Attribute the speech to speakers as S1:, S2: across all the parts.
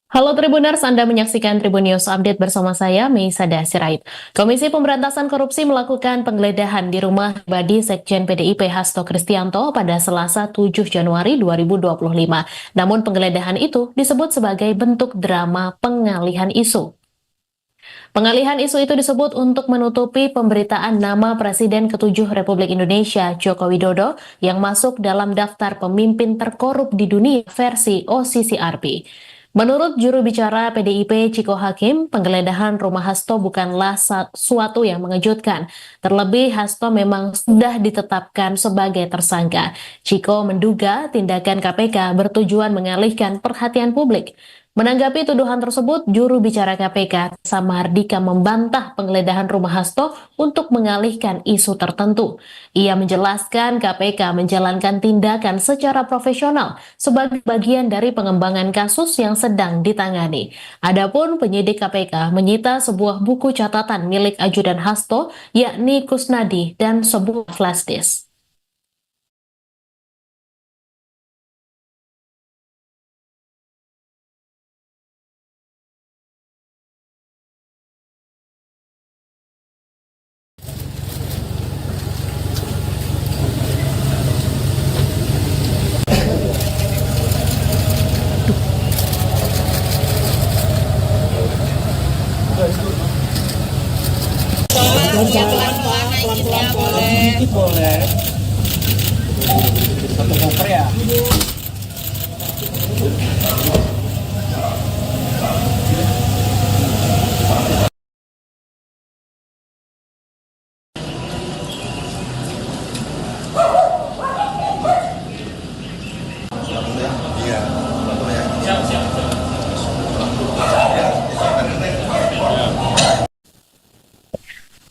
S1: Halo Tribuners, Anda menyaksikan Tribun News Update bersama saya, Meisada Sirait. Komisi Pemberantasan Korupsi melakukan penggeledahan di rumah pribadi Sekjen PDIP Hasto Kristianto pada Selasa 7 Januari 2025. Namun penggeledahan itu disebut sebagai bentuk drama pengalihan isu. Pengalihan isu itu disebut untuk menutupi pemberitaan nama Presiden ke-7 Republik Indonesia, Joko Widodo, yang masuk dalam daftar pemimpin terkorup di dunia versi OCCRP. Menurut juru bicara PDIP Ciko Hakim, penggeledahan rumah Hasto bukanlah suatu yang mengejutkan. Terlebih Hasto memang sudah ditetapkan sebagai tersangka. Ciko menduga tindakan KPK bertujuan mengalihkan perhatian publik. Menanggapi tuduhan tersebut, juru bicara KPK, Samardika membantah penggeledahan rumah Hasto untuk mengalihkan isu tertentu. Ia menjelaskan KPK menjalankan tindakan secara profesional sebagai bagian dari pengembangan kasus yang sedang ditangani. Adapun penyidik KPK menyita sebuah buku catatan milik ajudan Hasto, yakni Kusnadi, dan sebuah flash disk.
S2: Pelan-pelan boleh. Sedikit boleh. Satu koper ya.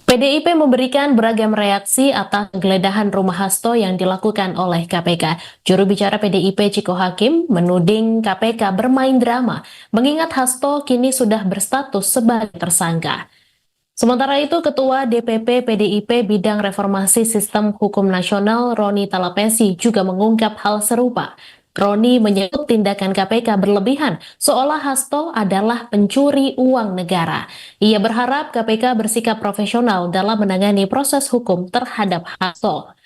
S1: PDIP memberikan beragam reaksi atas penggeledahan rumah Hasto yang dilakukan oleh KPK. Juru bicara PDIP Ciko Hakim menuding KPK bermain drama, mengingat Hasto kini sudah berstatus sebagai tersangka. Sementara itu, Ketua DPP PDIP Bidang Reformasi Sistem Hukum Nasional Roni Talapesi juga mengungkap hal serupa. Roni menyebut tindakan KPK berlebihan, seolah Hasto adalah pencuri uang negara. Ia berharap KPK bersikap profesional dalam menangani proses hukum terhadap Hasto.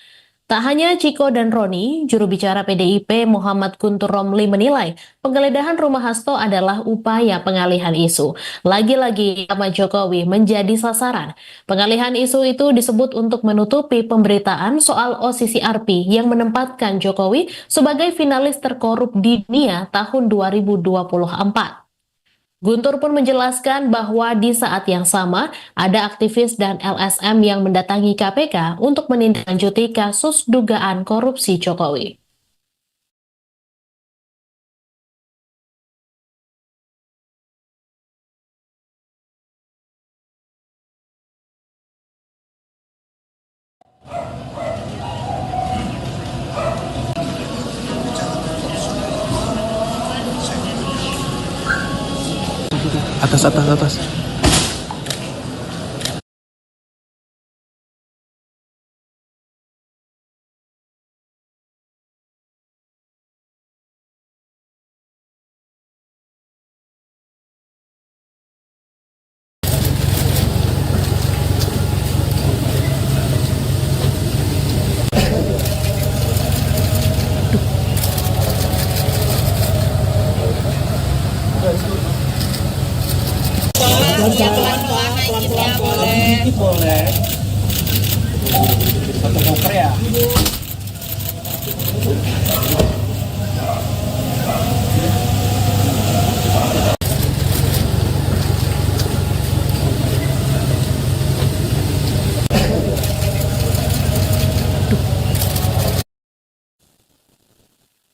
S1: Tak hanya Ciko dan Roni, juru bicara PDIP Muhammad Guntur Romli menilai penggeledahan rumah Hasto adalah upaya pengalihan isu. Lagi-lagi nama Jokowi menjadi sasaran. Pengalihan isu itu disebut untuk menutupi pemberitaan soal OCCRP yang menempatkan Jokowi sebagai finalis terkorup di dunia tahun 2024. Guntur pun menjelaskan bahwa di saat yang sama ada aktivis dan LSM yang mendatangi KPK untuk menindaklanjuti kasus dugaan korupsi Jokowi.
S2: Atas, atas, atas. Pelan-pelan boleh. Sedikit boleh. Satu koper ya.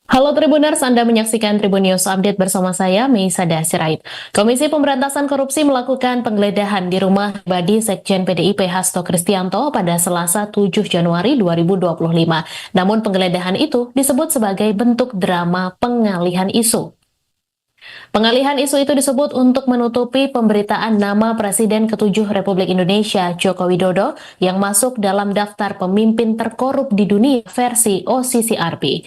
S1: Halo Tribuners, Anda menyaksikan Tribun News Update bersama saya, Meisada Sirait. Komisi Pemberantasan Korupsi melakukan penggeledahan di rumah pribadi Sekjen PDIP Hasto Kristianto pada Selasa 7 Januari 2025. Namun penggeledahan itu disebut sebagai bentuk drama pengalihan isu. Pengalihan isu itu disebut untuk menutupi pemberitaan nama Presiden ke-7 Republik Indonesia, Joko Widodo, yang masuk dalam daftar pemimpin terkorup di dunia versi OCCRP.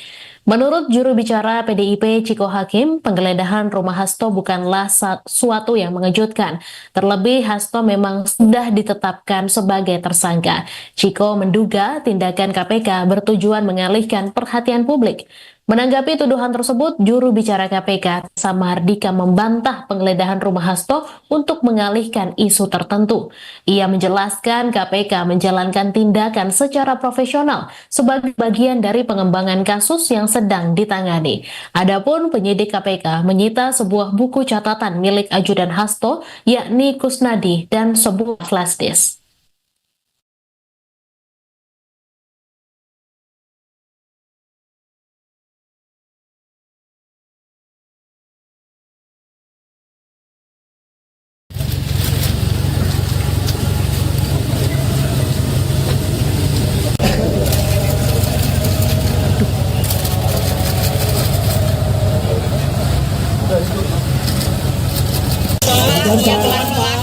S1: Menurut juru bicara PDIP Ciko Hakim, penggeledahan rumah Hasto bukanlah suatu yang mengejutkan. Terlebih Hasto memang sudah ditetapkan sebagai tersangka. Ciko menduga tindakan KPK bertujuan mengalihkan perhatian publik. Menanggapi tuduhan tersebut, juru bicara KPK Samardika membantah penggeledahan rumah Hasto untuk mengalihkan isu tertentu. Ia menjelaskan KPK menjalankan tindakan secara profesional sebagai bagian dari pengembangan kasus yang sedang ditangani. Adapun penyidik KPK menyita sebuah buku catatan milik ajudan Hasto, yakni Kusnadi, dan sebuah flash disk.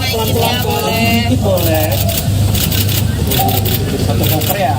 S2: Pelan-pelan boleh. Sedikit boleh. Satu koper ya.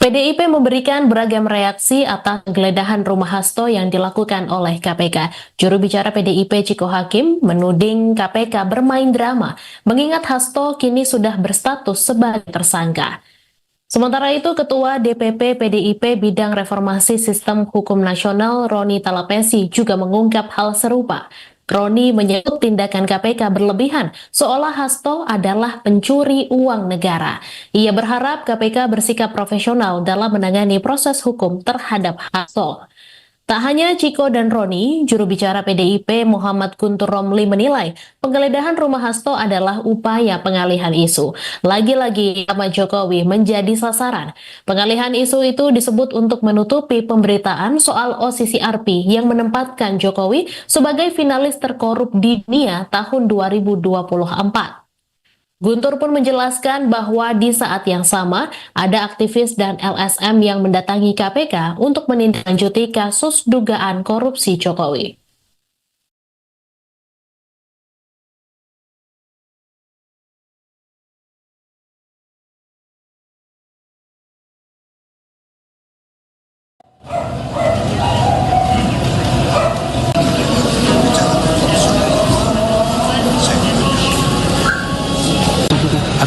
S1: PDIP memberikan beragam reaksi atas penggeledahan rumah Hasto yang dilakukan oleh KPK. Juru bicara PDIP Ciko Hakim menuding KPK bermain drama, mengingat Hasto kini sudah berstatus sebagai tersangka. Sementara itu, Ketua DPP PDIP Bidang Reformasi Sistem Hukum Nasional Roni Talapesi juga mengungkap hal serupa. Roni menyebut tindakan KPK berlebihan, seolah Hasto adalah pencuri uang negara. Ia berharap KPK bersikap profesional dalam menangani proses hukum terhadap Hasto. Tak hanya Ciko dan Roni, juru bicara PDIP Muhammad Guntur Romli menilai penggeledahan rumah Hasto adalah upaya pengalihan isu. Lagi-lagi nama Jokowi menjadi sasaran. Pengalihan isu itu disebut untuk menutupi pemberitaan soal OCCRP yang menempatkan Jokowi sebagai finalis terkorup di dunia tahun 2024. Guntur pun menjelaskan bahwa di saat yang sama ada aktivis dan LSM yang mendatangi KPK untuk menindaklanjuti kasus dugaan korupsi Jokowi.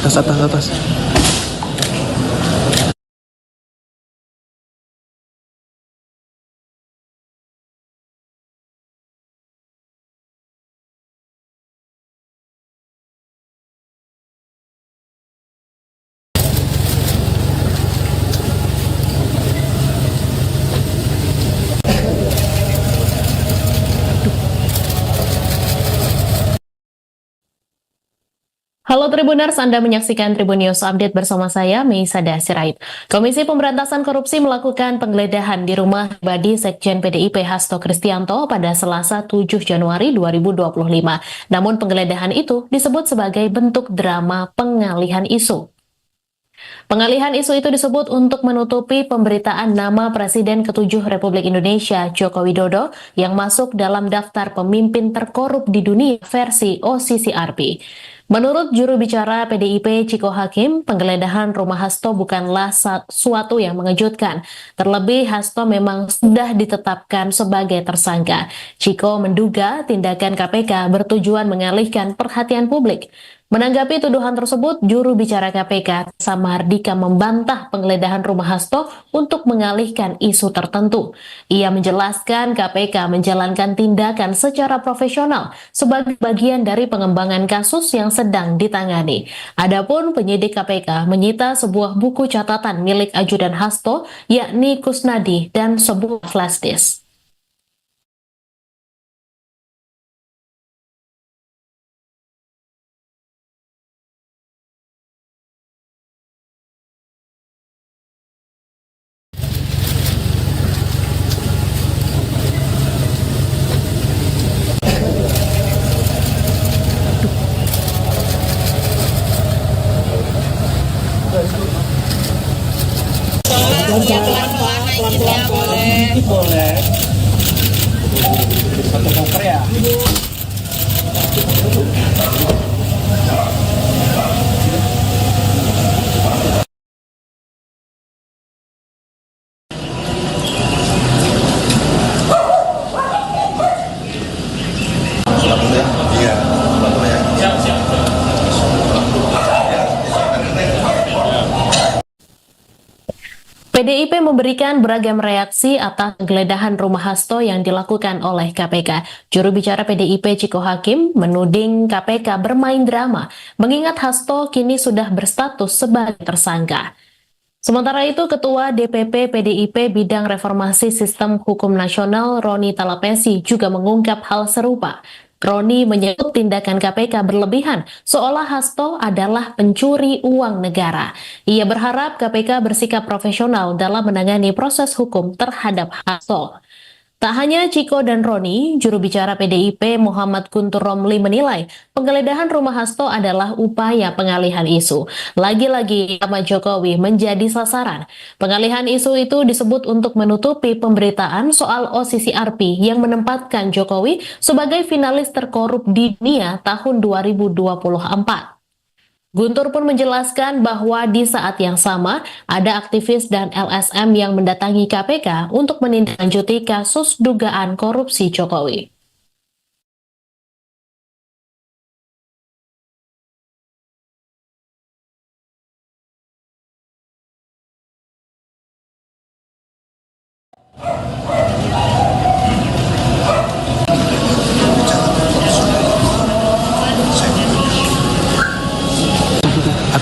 S2: Atas.
S1: Halo Tribuners, Anda menyaksikan Tribun News Update bersama saya, Meisada Sirait. Komisi Pemberantasan Korupsi melakukan penggeledahan di rumah pribadi Sekjen PDIP Hasto Kristianto pada Selasa 7 Januari 2025. Namun penggeledahan itu disebut sebagai bentuk drama pengalihan isu. Pengalihan isu itu disebut untuk menutupi pemberitaan nama Presiden ke-7 Republik Indonesia Joko Widodo yang masuk dalam daftar pemimpin terkorup di dunia versi OCCRP. Menurut juru bicara PDIP Ciko Hakim, penggeledahan rumah Hasto bukanlah suatu yang mengejutkan. Terlebih Hasto memang sudah ditetapkan sebagai tersangka. Ciko menduga tindakan KPK bertujuan mengalihkan perhatian publik. Menanggapi tuduhan tersebut, juru bicara KPK Samardika membantah penggeledahan rumah Hasto untuk mengalihkan isu tertentu. Ia menjelaskan KPK menjalankan tindakan secara profesional sebagai bagian dari pengembangan kasus yang sedang ditangani. Adapun penyidik KPK menyita sebuah buku catatan milik ajudan Hasto, yakni Kusnadi, dan sebuah flash disk.
S2: Sedikit boleh. Satu koper ya.
S1: PDIP memberikan beragam reaksi atas penggeledahan rumah Hasto yang dilakukan oleh KPK. Juru bicara PDIP Ciko Hakim menuding KPK bermain drama, mengingat Hasto kini sudah berstatus sebagai tersangka. Sementara itu, Ketua DPP PDIP Bidang Reformasi Sistem Hukum Nasional Roni Talapesi juga mengungkap hal serupa. Roni menyebut tindakan KPK berlebihan, seolah Hasto adalah pencuri uang negara. Ia berharap KPK bersikap profesional dalam menangani proses hukum terhadap Hasto. Tak hanya Ciko dan Roni, juru bicara PDIP Muhammad Guntur Romli menilai penggeledahan rumah Hasto adalah upaya pengalihan isu. Lagi-lagi nama Jokowi menjadi sasaran. Pengalihan isu itu disebut untuk menutupi pemberitaan soal OCCRP yang menempatkan Jokowi sebagai finalis terkorup di dunia tahun 2024. Guntur pun menjelaskan bahwa di saat yang sama ada aktivis dan LSM yang mendatangi KPK untuk menindaklanjuti kasus dugaan korupsi Jokowi.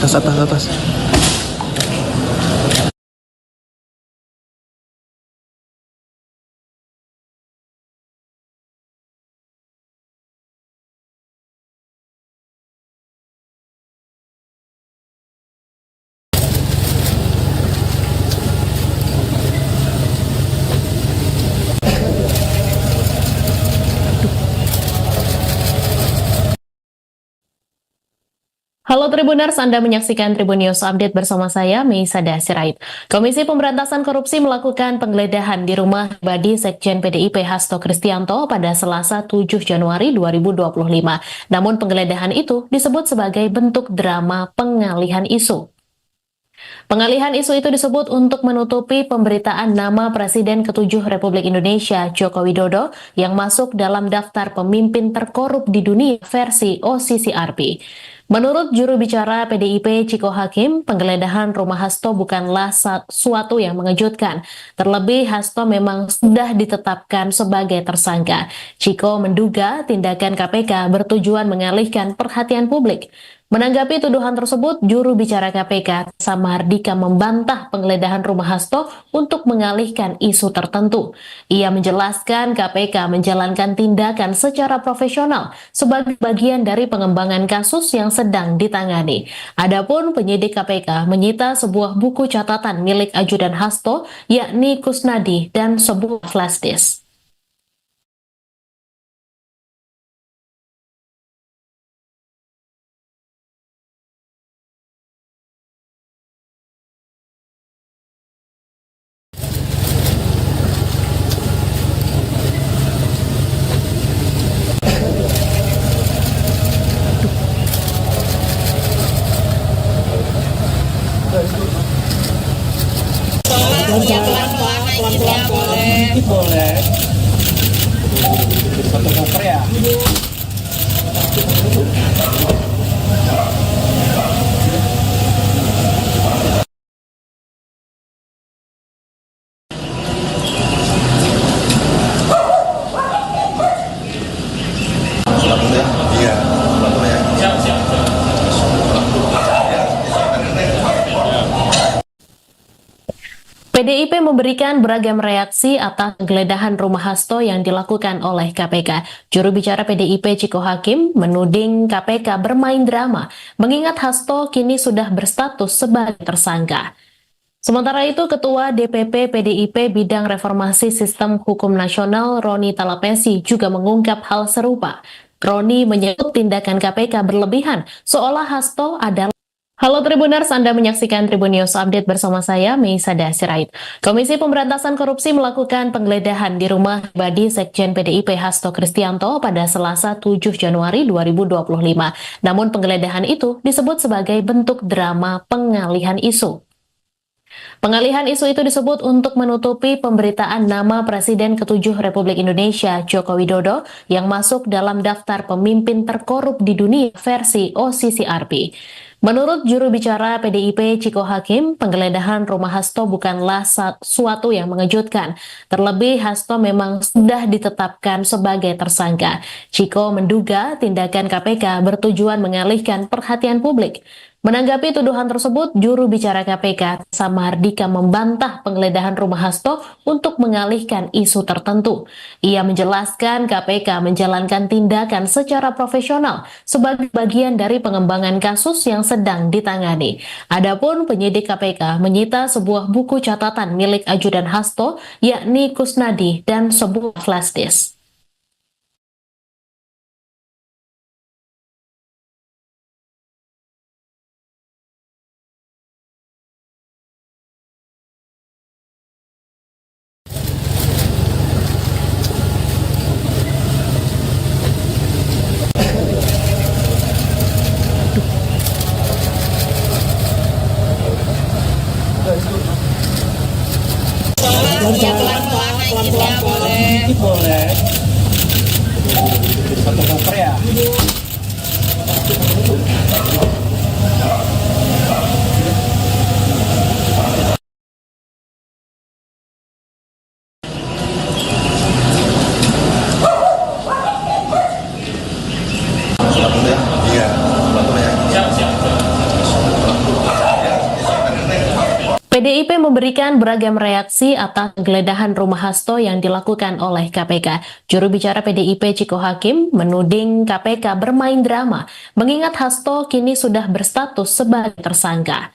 S2: Atas.
S1: Halo Tribuners, Anda menyaksikan Tribun News Update bersama saya, Meisada Sirait. Komisi Pemberantasan Korupsi melakukan penggeledahan di rumah pribadi Sekjen PDIP Hasto Kristianto pada Selasa 7 Januari 2025. Namun penggeledahan itu disebut sebagai bentuk drama pengalihan isu. Pengalihan isu itu disebut untuk menutupi pemberitaan nama Presiden ke-7 Republik Indonesia Joko Widodo yang masuk dalam daftar pemimpin terkorup di dunia versi OCCRP. Menurut juru bicara PDIP Ciko Hakim, penggeledahan rumah Hasto bukanlah suatu yang mengejutkan. Terlebih Hasto memang sudah ditetapkan sebagai tersangka. Ciko menduga tindakan KPK bertujuan mengalihkan perhatian publik. Menanggapi tuduhan tersebut, juru bicara KPK Samardika membantah penggeledahan rumah Hasto untuk mengalihkan isu tertentu. Ia menjelaskan KPK menjalankan tindakan secara profesional sebagai bagian dari pengembangan kasus yang sedang ditangani. Adapun penyidik KPK menyita sebuah buku catatan milik ajudan Hasto, yakni Kusnadi, dan sebuah flash disk.
S2: Pelan-pelan boleh. Sedikit boleh. Satu koper ya.
S1: PDIP memberikan beragam reaksi atas penggeledahan rumah Hasto yang dilakukan oleh KPK. Juru bicara PDIP Ciko Hakim menuding KPK bermain drama, mengingat Hasto kini sudah berstatus sebagai tersangka. Sementara itu, Ketua DPP PDIP Bidang Reformasi Sistem Hukum Nasional Roni Talapesi juga mengungkap hal serupa. Roni menyebut tindakan KPK berlebihan, seolah Hasto adalah Halo Tribuners, Anda menyaksikan Tribun News Update bersama saya, Meisada Sirait. Komisi Pemberantasan Korupsi melakukan penggeledahan di rumah pribadi Sekjen PDIP Hasto Kristianto pada Selasa 7 Januari 2025. Namun penggeledahan itu disebut sebagai bentuk drama pengalihan isu. Pengalihan isu itu disebut untuk menutupi pemberitaan nama Presiden ke-7 Republik Indonesia Joko Widodo yang masuk dalam daftar pemimpin terkorup di dunia versi OCCRP. Menurut juru bicara PDIP Ciko Hakim, penggeledahan rumah Hasto bukanlah suatu yang mengejutkan. Terlebih Hasto memang sudah ditetapkan sebagai tersangka. Ciko menduga tindakan KPK bertujuan mengalihkan perhatian publik. Menanggapi tuduhan tersebut, juru bicara KPK Samardika membantah penggeledahan rumah Hasto untuk mengalihkan isu tertentu. Ia menjelaskan KPK menjalankan tindakan secara profesional sebagai bagian dari pengembangan kasus yang sedang ditangani. Adapun penyidik KPK menyita sebuah buku catatan milik ajudan Hasto, yakni Kusnadi, dan sebuah flash disk.
S2: Pelan-pelan boleh. Sedikit boleh. Satu koper ya.
S3: Iya,
S1: PDIP memberikan beragam reaksi atas penggeledahan rumah Hasto yang dilakukan oleh KPK. Juru bicara PDIP Ciko Hakim menuding KPK bermain drama, mengingat Hasto kini sudah berstatus sebagai tersangka.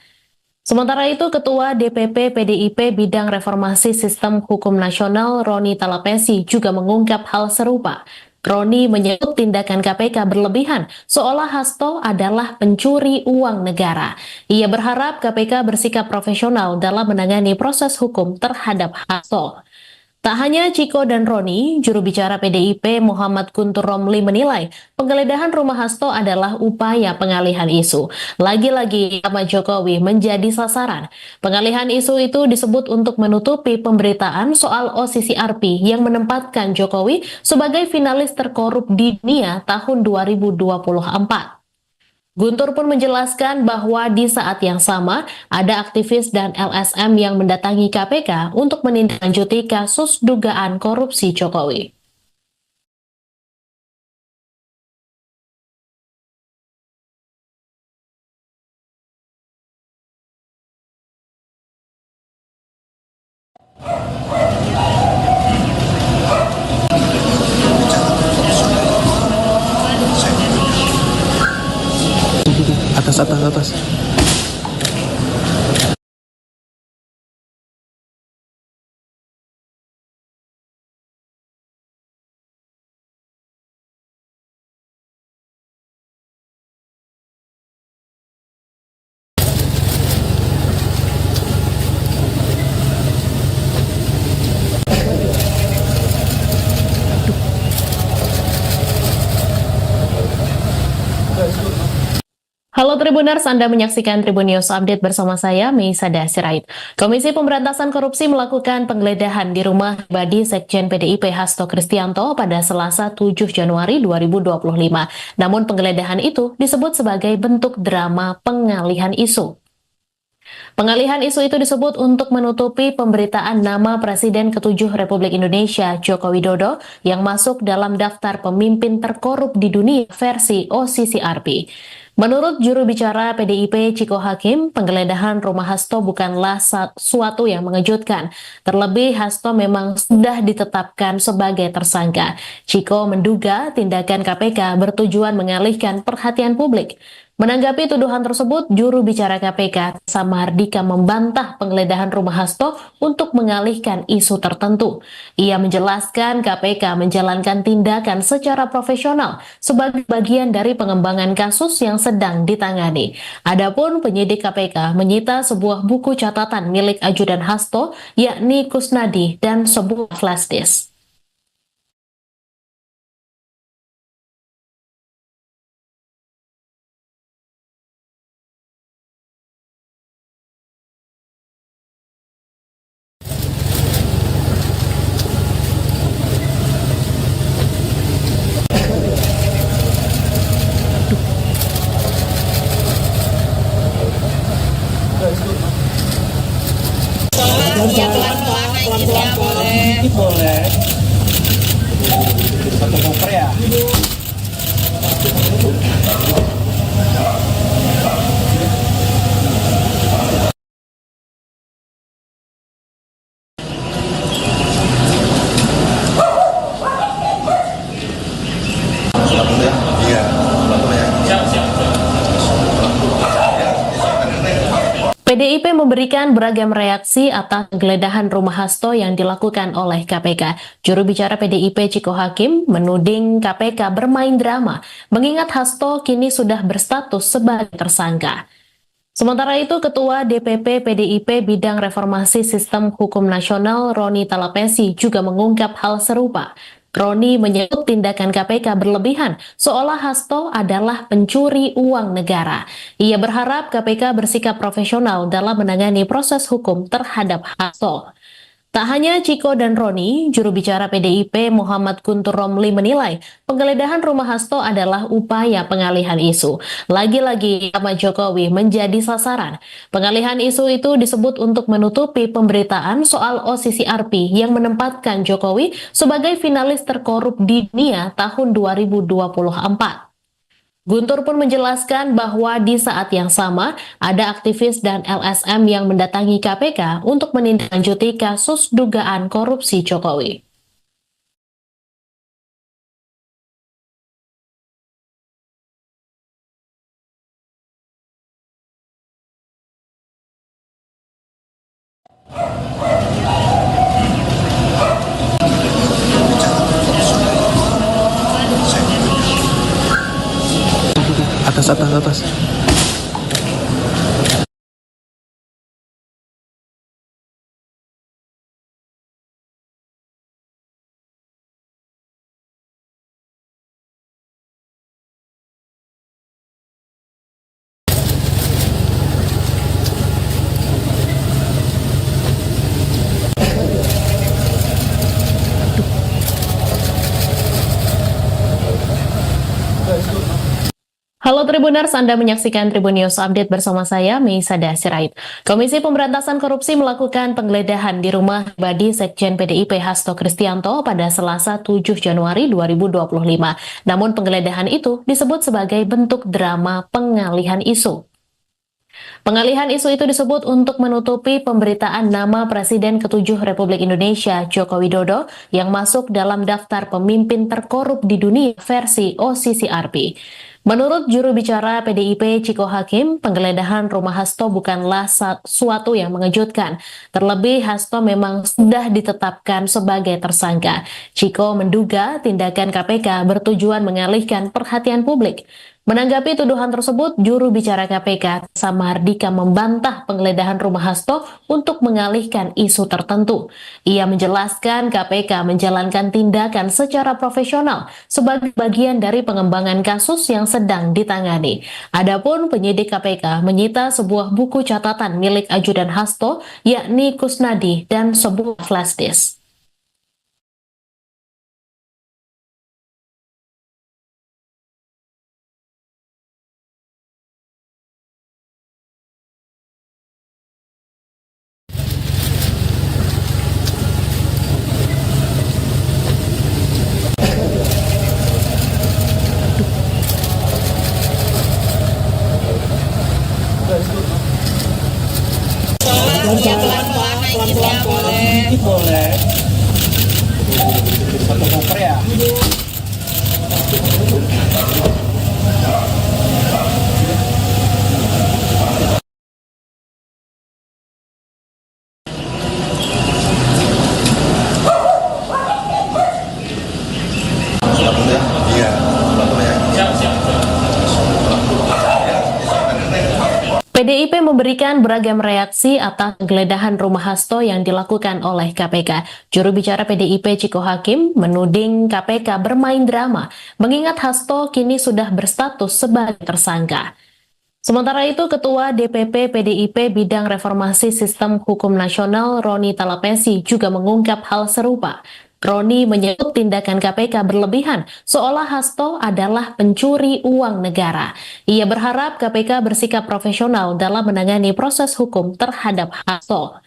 S1: Sementara itu, Ketua DPP PDIP Bidang Reformasi Sistem Hukum Nasional Roni Talapesi juga mengungkap hal serupa. Roni menyebut tindakan KPK berlebihan, seolah Hasto adalah pencuri uang negara. Ia berharap KPK bersikap profesional dalam menangani proses hukum terhadap Hasto. Tak hanya Ciko dan Roni, juru bicara PDIP Muhammad Guntur Romli menilai penggeledahan rumah Hasto adalah upaya pengalihan isu. Lagi-lagi nama Jokowi menjadi sasaran. Pengalihan isu itu disebut untuk menutupi pemberitaan soal OCCRP yang menempatkan Jokowi sebagai finalis terkorup di dunia tahun 2024. Guntur pun menjelaskan bahwa di saat yang sama ada aktivis dan LSM yang mendatangi KPK untuk menindaklanjuti kasus dugaan korupsi Jokowi.
S2: Atas.
S1: Halo Tribuners, Anda menyaksikan Tribun News Update bersama saya, Meisada Sirait. Komisi Pemberantasan Korupsi melakukan penggeledahan di rumah pribadi Sekjen PDIP Hasto Kristianto pada Selasa 7 Januari 2025. Namun penggeledahan itu disebut sebagai bentuk drama pengalihan isu. Pengalihan isu itu disebut untuk menutupi pemberitaan nama Presiden ke-7 Republik Indonesia Joko Widodo yang masuk dalam daftar pemimpin terkorup di dunia versi OCCRP. Menurut juru bicara PDIP Ciko Hakim, penggeledahan rumah Hasto bukanlah suatu yang mengejutkan. Terlebih Hasto memang sudah ditetapkan sebagai tersangka. Ciko menduga tindakan KPK bertujuan mengalihkan perhatian publik. Menanggapi tuduhan tersebut, juru bicara KPK, Samardika, membantah penggeledahan rumah Hasto untuk mengalihkan isu tertentu. Ia menjelaskan KPK menjalankan tindakan secara profesional sebagai bagian dari pengembangan kasus yang sedang ditangani. Adapun penyidik KPK menyita sebuah buku catatan milik ajudan Hasto, yakni Kusnadi, dan sebuah flash disk.
S2: Pelan-pelan, sedikit boleh. Satu koper ya.
S1: PDIP memberikan beragam reaksi atas penggeledahan rumah Hasto yang dilakukan oleh KPK. Juru bicara PDIP Ciko Hakim menuding KPK bermain drama, mengingat Hasto kini sudah berstatus sebagai tersangka. Sementara itu, Ketua DPP PDIP Bidang Reformasi Sistem Hukum Nasional Roni Talapesi juga mengungkap hal serupa. Roni menyebut tindakan KPK berlebihan, seolah Hasto adalah pencuri uang negara. Ia berharap KPK bersikap profesional dalam menangani proses hukum terhadap Hasto. Tak hanya Ciko dan Roni, juru bicara PDIP Muhammad Guntur Romli menilai penggeledahan rumah Hasto adalah upaya pengalihan isu. Lagi-lagi nama Jokowi menjadi sasaran. Pengalihan isu itu disebut untuk menutupi pemberitaan soal OCCRP yang menempatkan Jokowi sebagai finalis terkorup di dunia tahun 2024. Guntur pun menjelaskan bahwa di saat yang sama ada aktivis dan LSM yang mendatangi KPK untuk menindaklanjuti kasus dugaan korupsi Jokowi.
S2: Atas.
S1: Halo Tribuners, Anda menyaksikan Tribun News Update bersama saya, Meisada Sirait. Komisi Pemberantasan Korupsi melakukan penggeledahan di rumah pribadi Sekjen PDIP Hasto Kristianto pada Selasa 7 Januari 2025. Namun penggeledahan itu disebut sebagai bentuk drama pengalihan isu. Pengalihan isu itu disebut untuk menutupi pemberitaan nama Presiden ke-7 Republik Indonesia Joko Widodo yang masuk dalam daftar pemimpin terkorup di dunia versi OCCRP. Menurut juru bicara PDIP Ciko Hakim, penggeledahan rumah Hasto bukanlah suatu yang mengejutkan. Terlebih Hasto memang sudah ditetapkan sebagai tersangka. Ciko menduga tindakan KPK bertujuan mengalihkan perhatian publik. Menanggapi tuduhan tersebut, juru bicara KPK, Samardika, membantah penggeledahan rumah Hasto untuk mengalihkan isu tertentu. Ia menjelaskan KPK menjalankan tindakan secara profesional sebagai bagian dari pengembangan kasus yang sedang ditangani. Adapun penyidik KPK menyita sebuah buku catatan milik ajudan Hasto, yakni Kusnadi, dan sebuah flash disk.
S2: Pelan-pelan, sedikit boleh. Satu koper ya.
S1: PDIP memberikan beragam reaksi atas penggeledahan rumah Hasto yang dilakukan oleh KPK. Juru bicara PDIP Ciko Hakim menuding KPK bermain drama, mengingat Hasto kini sudah berstatus sebagai tersangka. Sementara itu, Ketua DPP PDIP Bidang Reformasi Sistem Hukum Nasional Roni Talapesi juga mengungkap hal serupa. Roni menyebut tindakan KPK berlebihan, seolah Hasto adalah pencuri uang negara. Ia berharap KPK bersikap profesional dalam menangani proses hukum terhadap Hasto.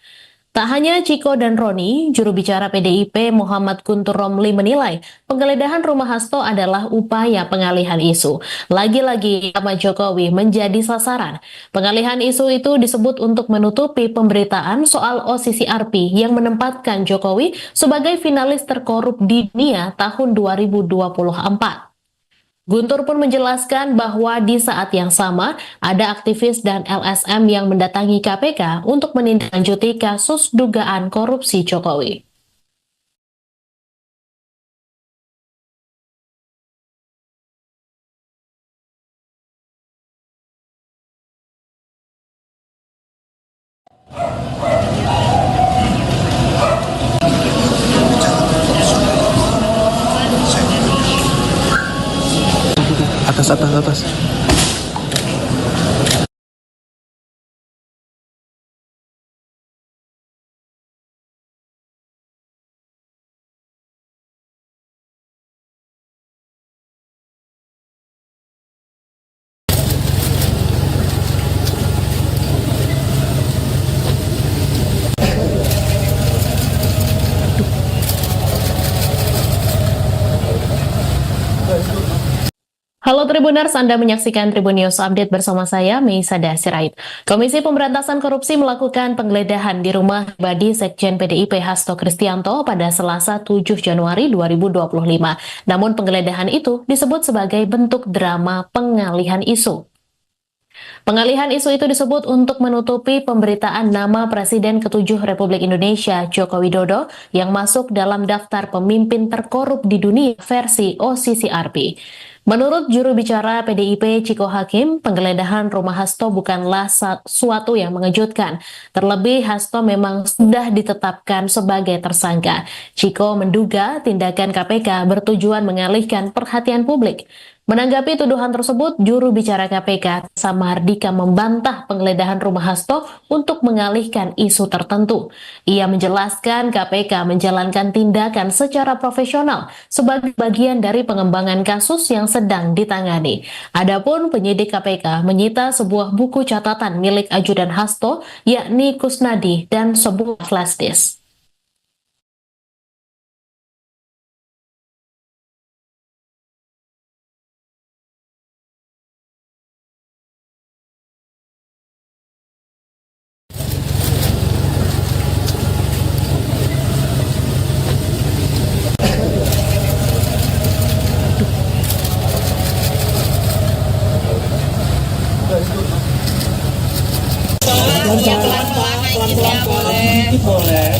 S1: Tak hanya Ciko dan Roni, juru bicara PDIP Muhammad Guntur Romli menilai penggeledahan rumah Hasto adalah upaya pengalihan isu. Lagi-lagi nama Jokowi menjadi sasaran. Pengalihan isu itu disebut untuk menutupi pemberitaan soal OCCRP yang menempatkan Jokowi sebagai finalis terkorup di dunia tahun 2024. Guntur pun menjelaskan bahwa di saat yang sama ada aktivis dan LSM yang mendatangi KPK untuk menindaklanjuti kasus dugaan korupsi Jokowi.
S2: Atas.
S1: Halo Tribuners, Anda menyaksikan Tribun News Update bersama saya, Meisada Sirait. Komisi Pemberantasan Korupsi melakukan penggeledahan di rumah pribadi Sekjen PDIP Hasto Kristianto pada Selasa 7 Januari 2025. Namun penggeledahan itu disebut sebagai bentuk drama pengalihan isu. Pengalihan isu itu disebut untuk menutupi pemberitaan nama Presiden ke-7 Republik Indonesia Joko Widodo yang masuk dalam daftar pemimpin terkorup di dunia versi OCCRP. Menurut juru bicara PDIP Ciko Hakim, penggeledahan rumah Hasto bukanlah suatu yang mengejutkan. Terlebih Hasto memang sudah ditetapkan sebagai tersangka. Ciko menduga tindakan KPK bertujuan mengalihkan perhatian publik. Menanggapi tuduhan tersebut, juru bicara KPK Samardika membantah penggeledahan rumah Hasto untuk mengalihkan isu tertentu. Ia menjelaskan KPK menjalankan tindakan secara profesional sebagai bagian dari pengembangan kasus yang sedang ditangani. Adapun penyidik KPK menyita sebuah buku catatan milik ajudan Hasto, yakni Kusnadi, dan sebuah flash disk.
S2: Sedikit boleh.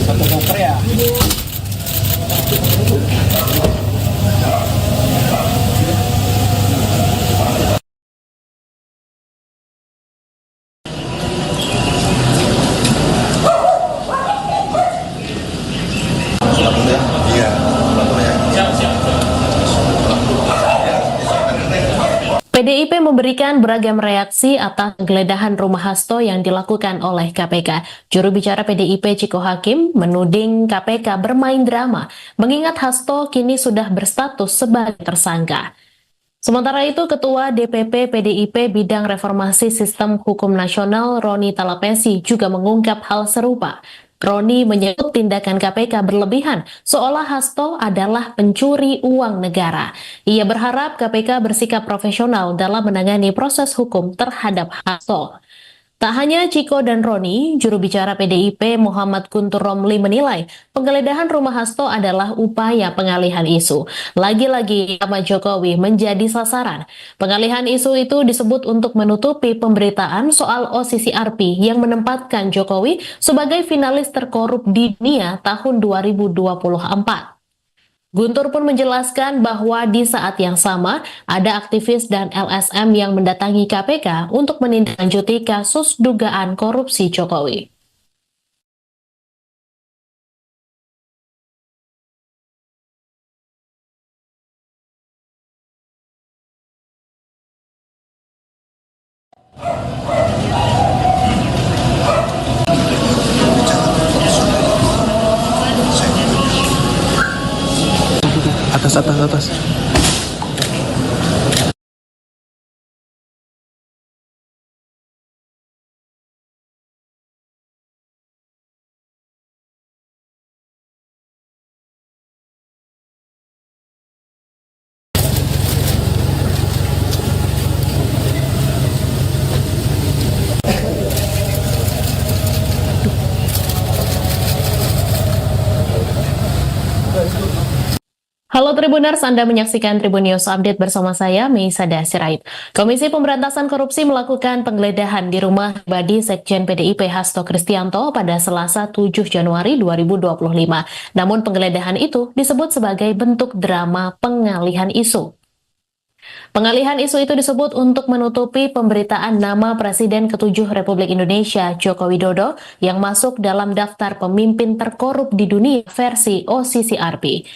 S2: Satu koper ya.
S1: PDIP memberikan beragam reaksi atas penggeledahan rumah Hasto yang dilakukan oleh KPK. Juru bicara PDIP Ciko Hakim menuding KPK bermain drama, mengingat Hasto kini sudah berstatus sebagai tersangka. Sementara itu, Ketua DPP PDIP Bidang Reformasi Sistem Hukum Nasional Roni Talapesi juga mengungkap hal serupa. Roni menyebut tindakan KPK berlebihan, seolah Hasto adalah pencuri uang negara. Ia berharap KPK bersikap profesional dalam menangani proses hukum terhadap Hasto. Tak hanya Ciko dan Roni, juru bicara PDIP Muhammad Guntur Romli menilai penggeledahan rumah Hasto adalah upaya pengalihan isu. Lagi-lagi nama Jokowi menjadi sasaran. Pengalihan isu itu disebut untuk menutupi pemberitaan soal OCCRP yang menempatkan Jokowi sebagai finalis terkorup di dunia tahun 2024. Guntur pun menjelaskan bahwa di saat yang sama ada aktivis dan LSM yang mendatangi KPK untuk menindaklanjuti kasus dugaan korupsi Jokowi.
S2: Atas, atas, atas.
S1: Halo Tribuners, Anda menyaksikan Tribun News Update bersama saya, Meisada Sirait. Komisi Pemberantasan Korupsi melakukan penggeledahan di rumah pribadi Sekjen PDIP Hasto Kristianto pada Selasa 7 Januari 2025. Namun penggeledahan itu disebut sebagai bentuk drama pengalihan isu. Pengalihan isu itu disebut untuk menutupi pemberitaan nama Presiden ke-7 Republik Indonesia Joko Widodo yang masuk dalam daftar pemimpin terkorup di dunia versi OCCRP.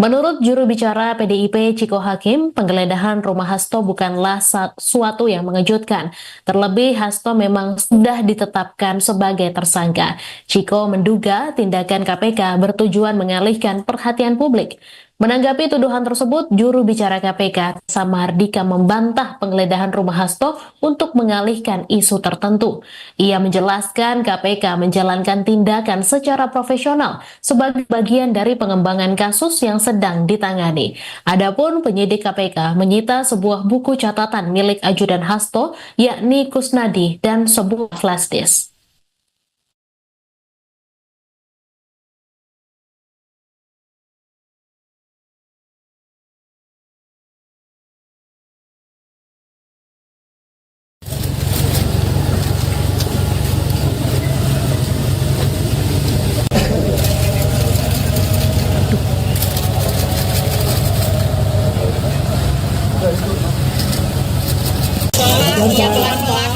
S1: Menurut juru bicara PDIP Ciko Hakim, penggeledahan rumah Hasto bukanlah suatu yang mengejutkan. Terlebih Hasto memang sudah ditetapkan sebagai tersangka. Ciko menduga tindakan KPK bertujuan mengalihkan perhatian publik. Menanggapi tuduhan tersebut, juru bicara KPK Samardika membantah penggeledahan rumah Hasto untuk mengalihkan isu tertentu. Ia menjelaskan KPK menjalankan tindakan secara profesional sebagai bagian dari pengembangan kasus yang sedang ditangani. Adapun penyidik KPK menyita sebuah buku catatan milik ajudan Hasto, yakni Kusnadi, dan sebuah flash disk.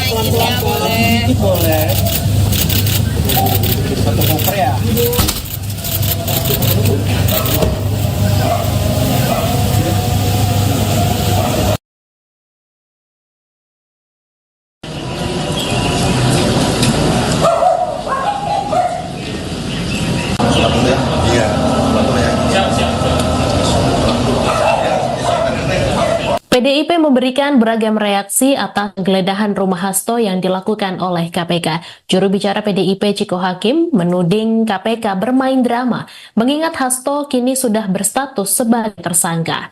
S2: Sedikit boleh. Satu koper ya.
S1: PDIP memberikan beragam reaksi atas penggeledahan rumah Hasto yang dilakukan oleh KPK. Juru bicara PDIP Ciko Hakim menuding KPK bermain drama, mengingat Hasto kini sudah berstatus sebagai tersangka.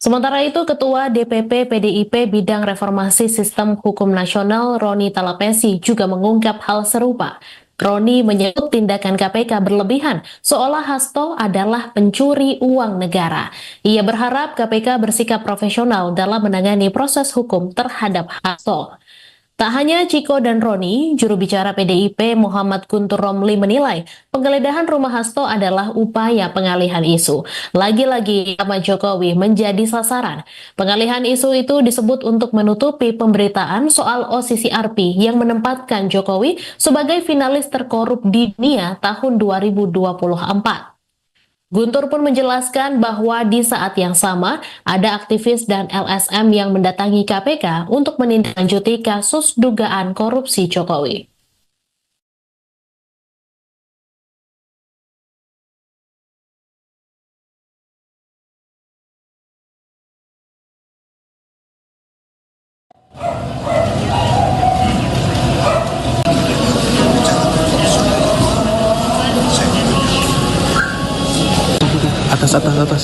S1: Sementara itu, Ketua DPP PDIP Bidang Reformasi Sistem Hukum Nasional Roni Talapesi juga mengungkap hal serupa. Roni menyebut tindakan KPK berlebihan, seolah Hasto adalah pencuri uang negara. Ia berharap KPK bersikap profesional dalam menangani proses hukum terhadap Hasto. Tak hanya Ciko dan Roni, juru bicara PDIP Muhammad Guntur Romli menilai penggeledahan rumah Hasto adalah upaya pengalihan isu. Lagi-lagi nama Jokowi menjadi sasaran. Pengalihan isu itu disebut untuk menutupi pemberitaan soal OCCRP yang menempatkan Jokowi sebagai finalis terkorup di dunia tahun 2024. Guntur pun menjelaskan bahwa di saat yang sama ada aktivis dan LSM yang mendatangi KPK untuk menindaklanjuti kasus dugaan korupsi Jokowi.
S2: Atas, atas, atas.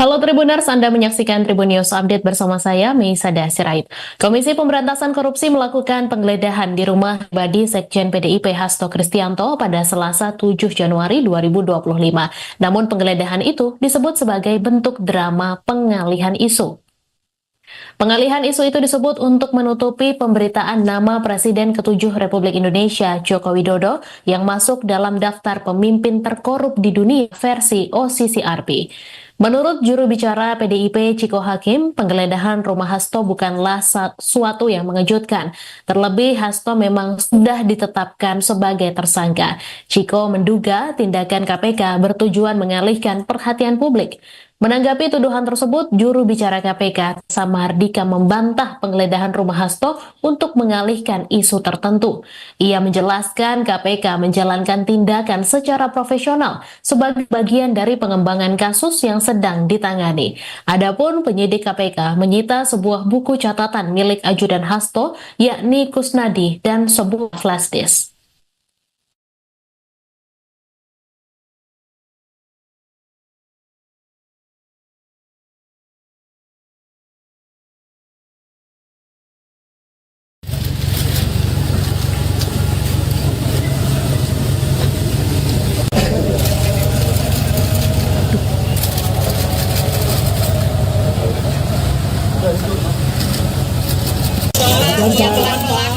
S1: Halo Tribuners, Anda menyaksikan Tribun News Update bersama saya, Meisada Sirait. Komisi Pemberantasan Korupsi melakukan penggeledahan di rumah pribadi Sekjen PDIP Hasto Kristianto pada Selasa 7 Januari 2025. Namun penggeledahan itu disebut sebagai bentuk drama pengalihan isu. Pengalihan isu itu disebut untuk menutupi pemberitaan nama Presiden ke-7 Republik Indonesia Joko Widodo yang masuk dalam daftar pemimpin terkorup di dunia versi OCCRP. Menurut juru bicara PDIP Ciko Hakim, penggeledahan rumah Hasto bukanlah suatu yang mengejutkan. Terlebih Hasto memang sudah ditetapkan sebagai tersangka. Ciko menduga tindakan KPK bertujuan mengalihkan perhatian publik. Menanggapi tuduhan tersebut, juru bicara KPK Samardika membantah penggeledahan rumah Hasto untuk mengalihkan isu tertentu. Ia menjelaskan KPK menjalankan tindakan secara profesional sebagai bagian dari pengembangan kasus yang sedang ditangani. Adapun penyidik KPK menyita sebuah buku catatan milik ajudan Hasto, yakni Kusnadi, dan sebuah flash disk.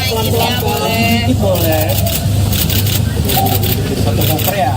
S2: Sedikit boleh. Satu koper ya.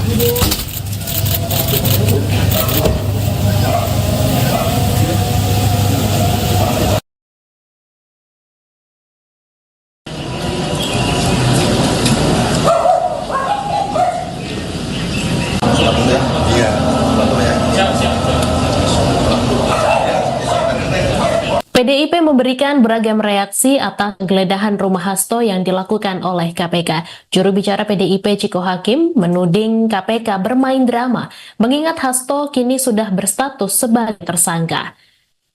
S1: PDIP memberikan beragam reaksi atas penggeledahan rumah Hasto yang dilakukan oleh KPK. Juru bicara PDIP Ciko Hakim menuding KPK bermain drama, mengingat Hasto kini sudah berstatus sebagai tersangka.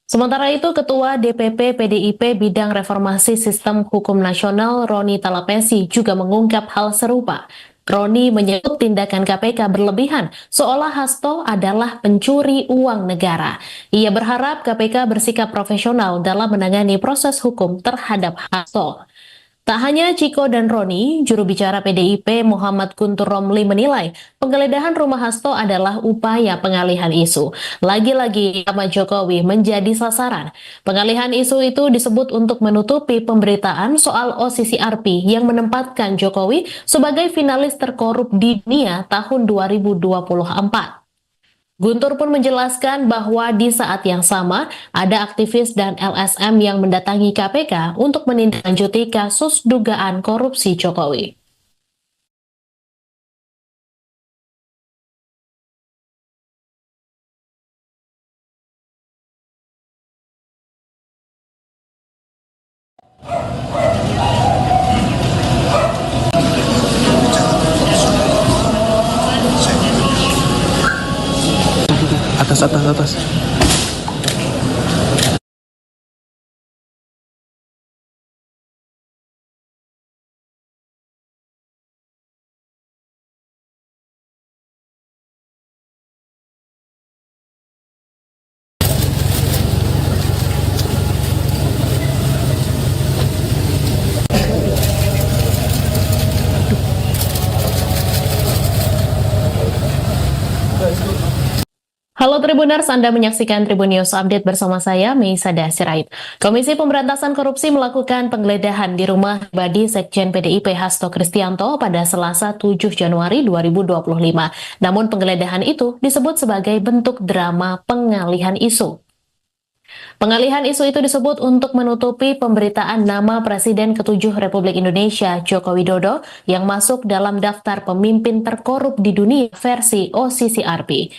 S1: Sementara itu, Ketua DPP PDIP Bidang Reformasi Sistem Hukum Nasional Roni Talapesi juga mengungkap hal serupa. Roni menyebut tindakan KPK berlebihan, seolah Hasto adalah pencuri uang negara. Ia berharap KPK bersikap profesional dalam menangani proses hukum terhadap Hasto. Tak hanya Ciko dan Roni, juru bicara PDIP Muhammad Guntur Romli menilai penggeledahan rumah Hasto adalah upaya pengalihan isu. Lagi-lagi nama Jokowi menjadi sasaran. Pengalihan isu itu disebut untuk menutupi pemberitaan soal OCCRP yang menempatkan Jokowi sebagai finalis terkorup di dunia tahun 2024. Guntur pun menjelaskan bahwa di saat yang sama ada aktivis dan LSM yang mendatangi KPK untuk menindaklanjuti kasus dugaan korupsi Jokowi.
S2: Atas.
S1: Halo Tribuners, Anda menyaksikan Tribun News Update bersama saya, Meisada Sirait. Komisi Pemberantasan Korupsi melakukan penggeledahan di rumah pribadi Sekjen PDIP Hasto Kristianto pada Selasa 7 Januari 2025. Namun penggeledahan itu disebut sebagai bentuk drama pengalihan isu. Pengalihan isu itu disebut untuk menutupi pemberitaan nama Presiden ke-7 Republik Indonesia Joko Widodo yang masuk dalam daftar pemimpin terkorup di dunia versi OCCRP.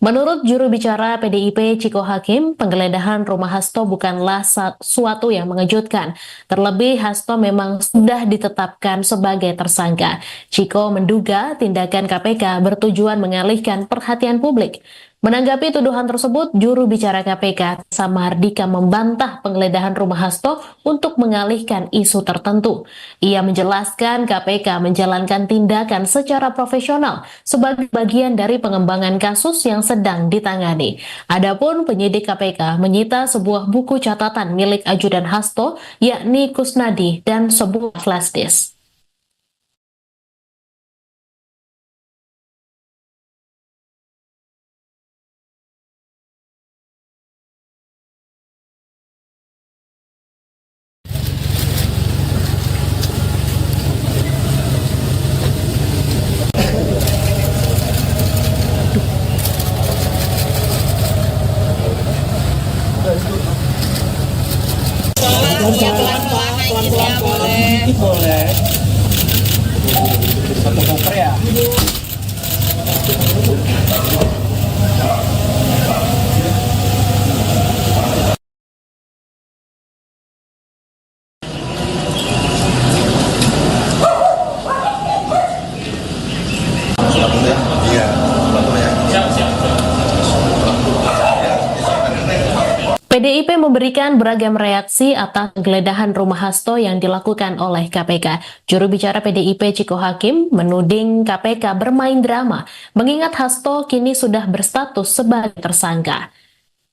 S1: Menurut juru bicara PDIP Ciko Hakim, penggeledahan rumah Hasto bukanlah suatu yang mengejutkan. Terlebih Hasto memang sudah ditetapkan sebagai tersangka. Ciko menduga tindakan KPK bertujuan mengalihkan perhatian publik. Menanggapi tuduhan tersebut, juru bicara KPK, Samardika, membantah penggeledahan rumah Hasto untuk mengalihkan isu tertentu. Ia menjelaskan KPK menjalankan tindakan secara profesional sebagai bagian dari pengembangan kasus yang sedang ditangani. Adapun penyidik KPK menyita sebuah buku catatan milik ajudan Hasto, yakni Kusnadi, dan sebuah flash disk.
S2: Sedikit boleh. Satu koper ya.
S1: PDIP memberikan beragam reaksi atas penggeledahan rumah Hasto yang dilakukan oleh KPK. Juru bicara PDIP Ciko Hakim menuding KPK bermain drama, mengingat Hasto kini sudah berstatus sebagai tersangka.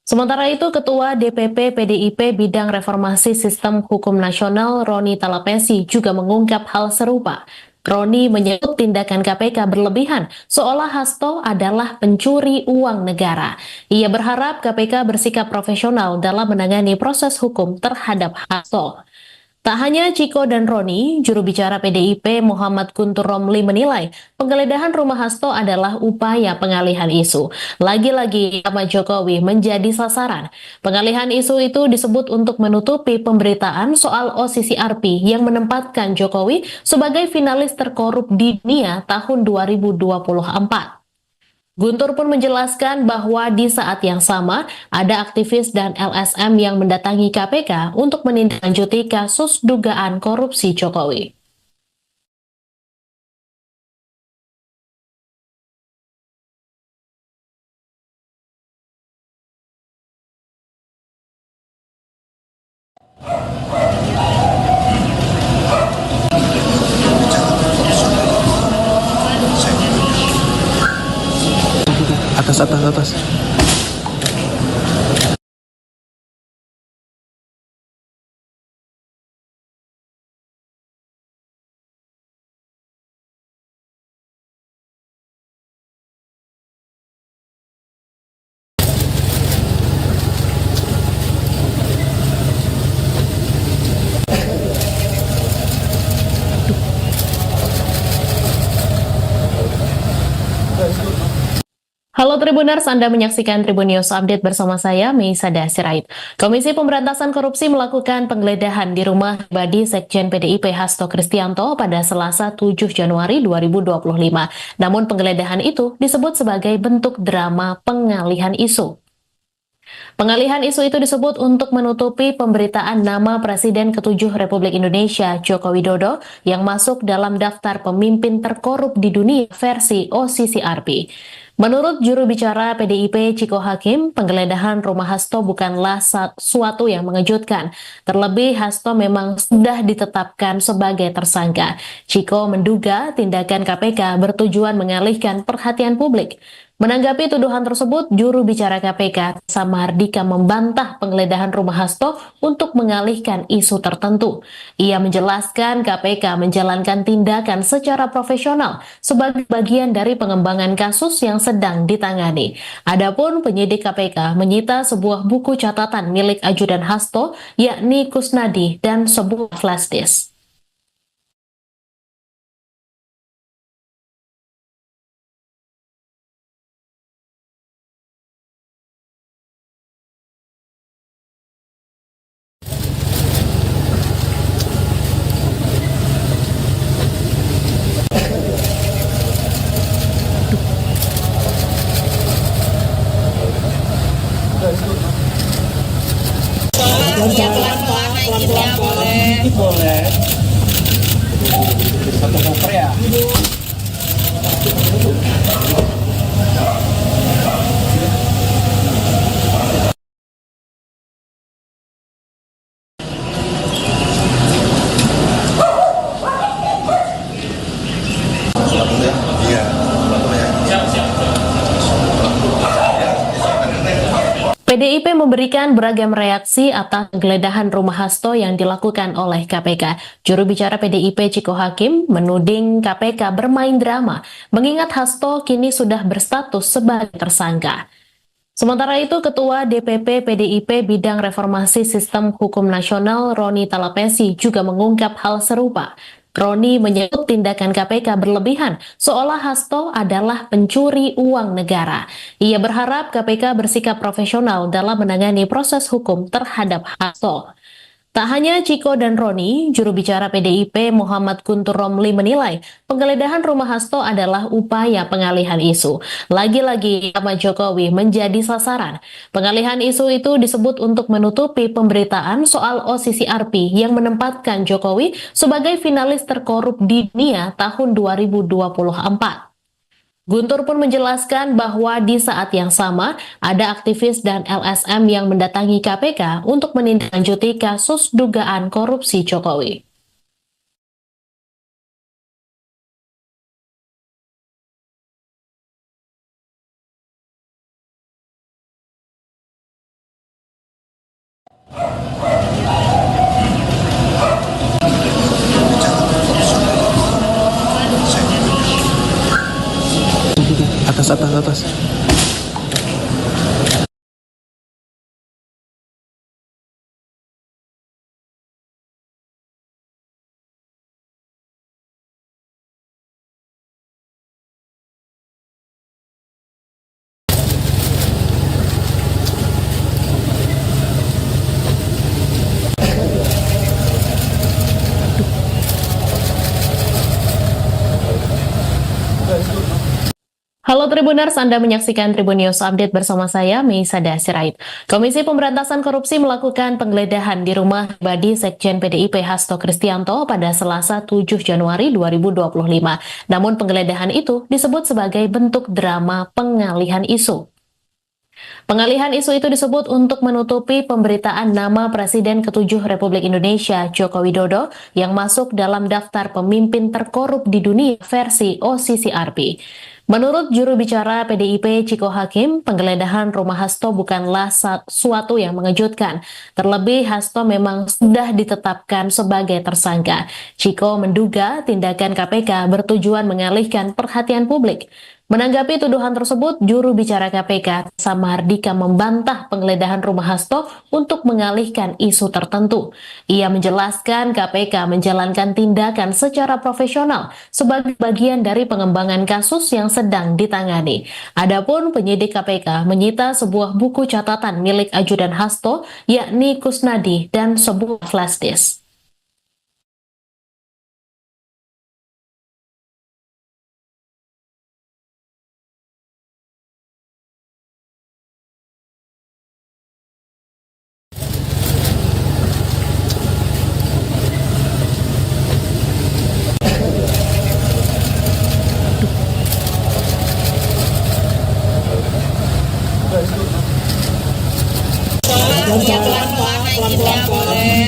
S1: Sementara itu, Ketua DPP PDIP Bidang Reformasi Sistem Hukum Nasional Roni Talapesi juga mengungkap hal serupa. Roni menyebut tindakan KPK berlebihan, seolah Hasto adalah pencuri uang negara. Ia berharap KPK bersikap profesional dalam menangani proses hukum terhadap Hasto. Tak hanya Ciko dan Roni, juru bicara PDIP Muhammad Guntur Romli menilai penggeledahan rumah Hasto adalah upaya pengalihan isu. Lagi-lagi nama Jokowi menjadi sasaran. Pengalihan isu itu disebut untuk menutupi pemberitaan soal OCCRP yang menempatkan Jokowi sebagai finalis terkorup di dunia tahun 2024. Guntur pun menjelaskan bahwa di saat yang sama ada aktivis dan LSM yang mendatangi KPK untuk menindaklanjuti kasus dugaan korupsi Jokowi.
S2: Atas.
S1: Halo Tribuners, Anda menyaksikan Tribun News Update bersama saya, Meisada Sirait. Komisi Pemberantasan Korupsi melakukan penggeledahan di rumah pribadi Sekjen PDIP Hasto Kristianto pada Selasa 7 Januari 2025. Namun penggeledahan itu disebut sebagai bentuk drama pengalihan isu. Pengalihan isu itu disebut untuk menutupi pemberitaan nama Presiden ke-7 Republik Indonesia Joko Widodo yang masuk dalam daftar pemimpin terkorup di dunia versi OCCRP. Menurut juru bicara PDIP Ciko Hakim, penggeledahan rumah Hasto bukanlah suatu yang mengejutkan. Terlebih Hasto memang sudah ditetapkan sebagai tersangka. Ciko menduga tindakan KPK bertujuan mengalihkan perhatian publik. Menanggapi tuduhan tersebut, juru bicara KPK, Samardika, membantah penggeledahan rumah Hasto untuk mengalihkan isu tertentu. Ia menjelaskan KPK menjalankan tindakan secara profesional sebagai bagian dari pengembangan kasus yang sedang ditangani. Adapun penyidik KPK menyita sebuah buku catatan milik ajudan Hasto, yakni Kusnadi, dan sebuah flash disk.
S2: Sedikit boleh.
S1: memberikan beragam reaksi atas penggeledahan rumah Hasto yang dilakukan oleh KPK. Juru bicara PDIP Ciko Hakim menuding KPK bermain drama, mengingat Hasto kini sudah berstatus sebagai tersangka. Sementara itu, Ketua DPP PDIP Bidang Reformasi Sistem Hukum Nasional Roni Talapesi juga mengungkap hal serupa. Roni menyebut tindakan KPK berlebihan, seolah Hasto adalah pencuri uang negara. Ia berharap KPK bersikap profesional dalam menangani proses hukum terhadap Hasto. Tak hanya Ciko dan Roni, juru bicara PDIP Muhammad Guntur Romli menilai penggeledahan rumah Hasto adalah upaya pengalihan isu. Lagi-lagi nama Jokowi menjadi sasaran. Pengalihan isu itu disebut untuk menutupi pemberitaan soal OCCRP yang menempatkan Jokowi sebagai finalis terkorup di dunia tahun 2024. Guntur pun menjelaskan bahwa di saat yang sama ada aktivis dan LSM yang mendatangi KPK untuk menindaklanjuti kasus dugaan korupsi Jokowi.
S2: Atas.
S1: Halo Tribuners, Anda menyaksikan Tribun News Update bersama saya, Meisada Sirait. Komisi Pemberantasan Korupsi melakukan penggeledahan di rumah pribadi Sekjen PDIP Hasto Kristianto pada Selasa 7 Januari 2025. Namun penggeledahan itu disebut sebagai bentuk drama pengalihan isu. Pengalihan isu itu disebut untuk menutupi pemberitaan nama Presiden ke-7 Republik Indonesia Joko Widodo yang masuk dalam daftar pemimpin terkorup di dunia versi OCCRP. Menurut juru bicara PDIP Ciko Hakim, penggeledahan rumah Hasto bukanlah suatu yang mengejutkan. Terlebih Hasto memang sudah ditetapkan sebagai tersangka. Ciko menduga tindakan KPK bertujuan mengalihkan perhatian publik. Menanggapi tuduhan tersebut, juru bicara KPK Samardika membantah penggeledahan rumah Hasto untuk mengalihkan isu tertentu. Ia menjelaskan KPK menjalankan tindakan secara profesional sebagai bagian dari pengembangan kasus yang sedang ditangani. Adapun penyidik KPK menyita sebuah buku catatan milik ajudan Hasto, yakni Kusnadi, dan sebuah flash disk.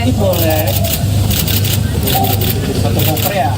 S2: Sedikit boleh. Satu koper ya.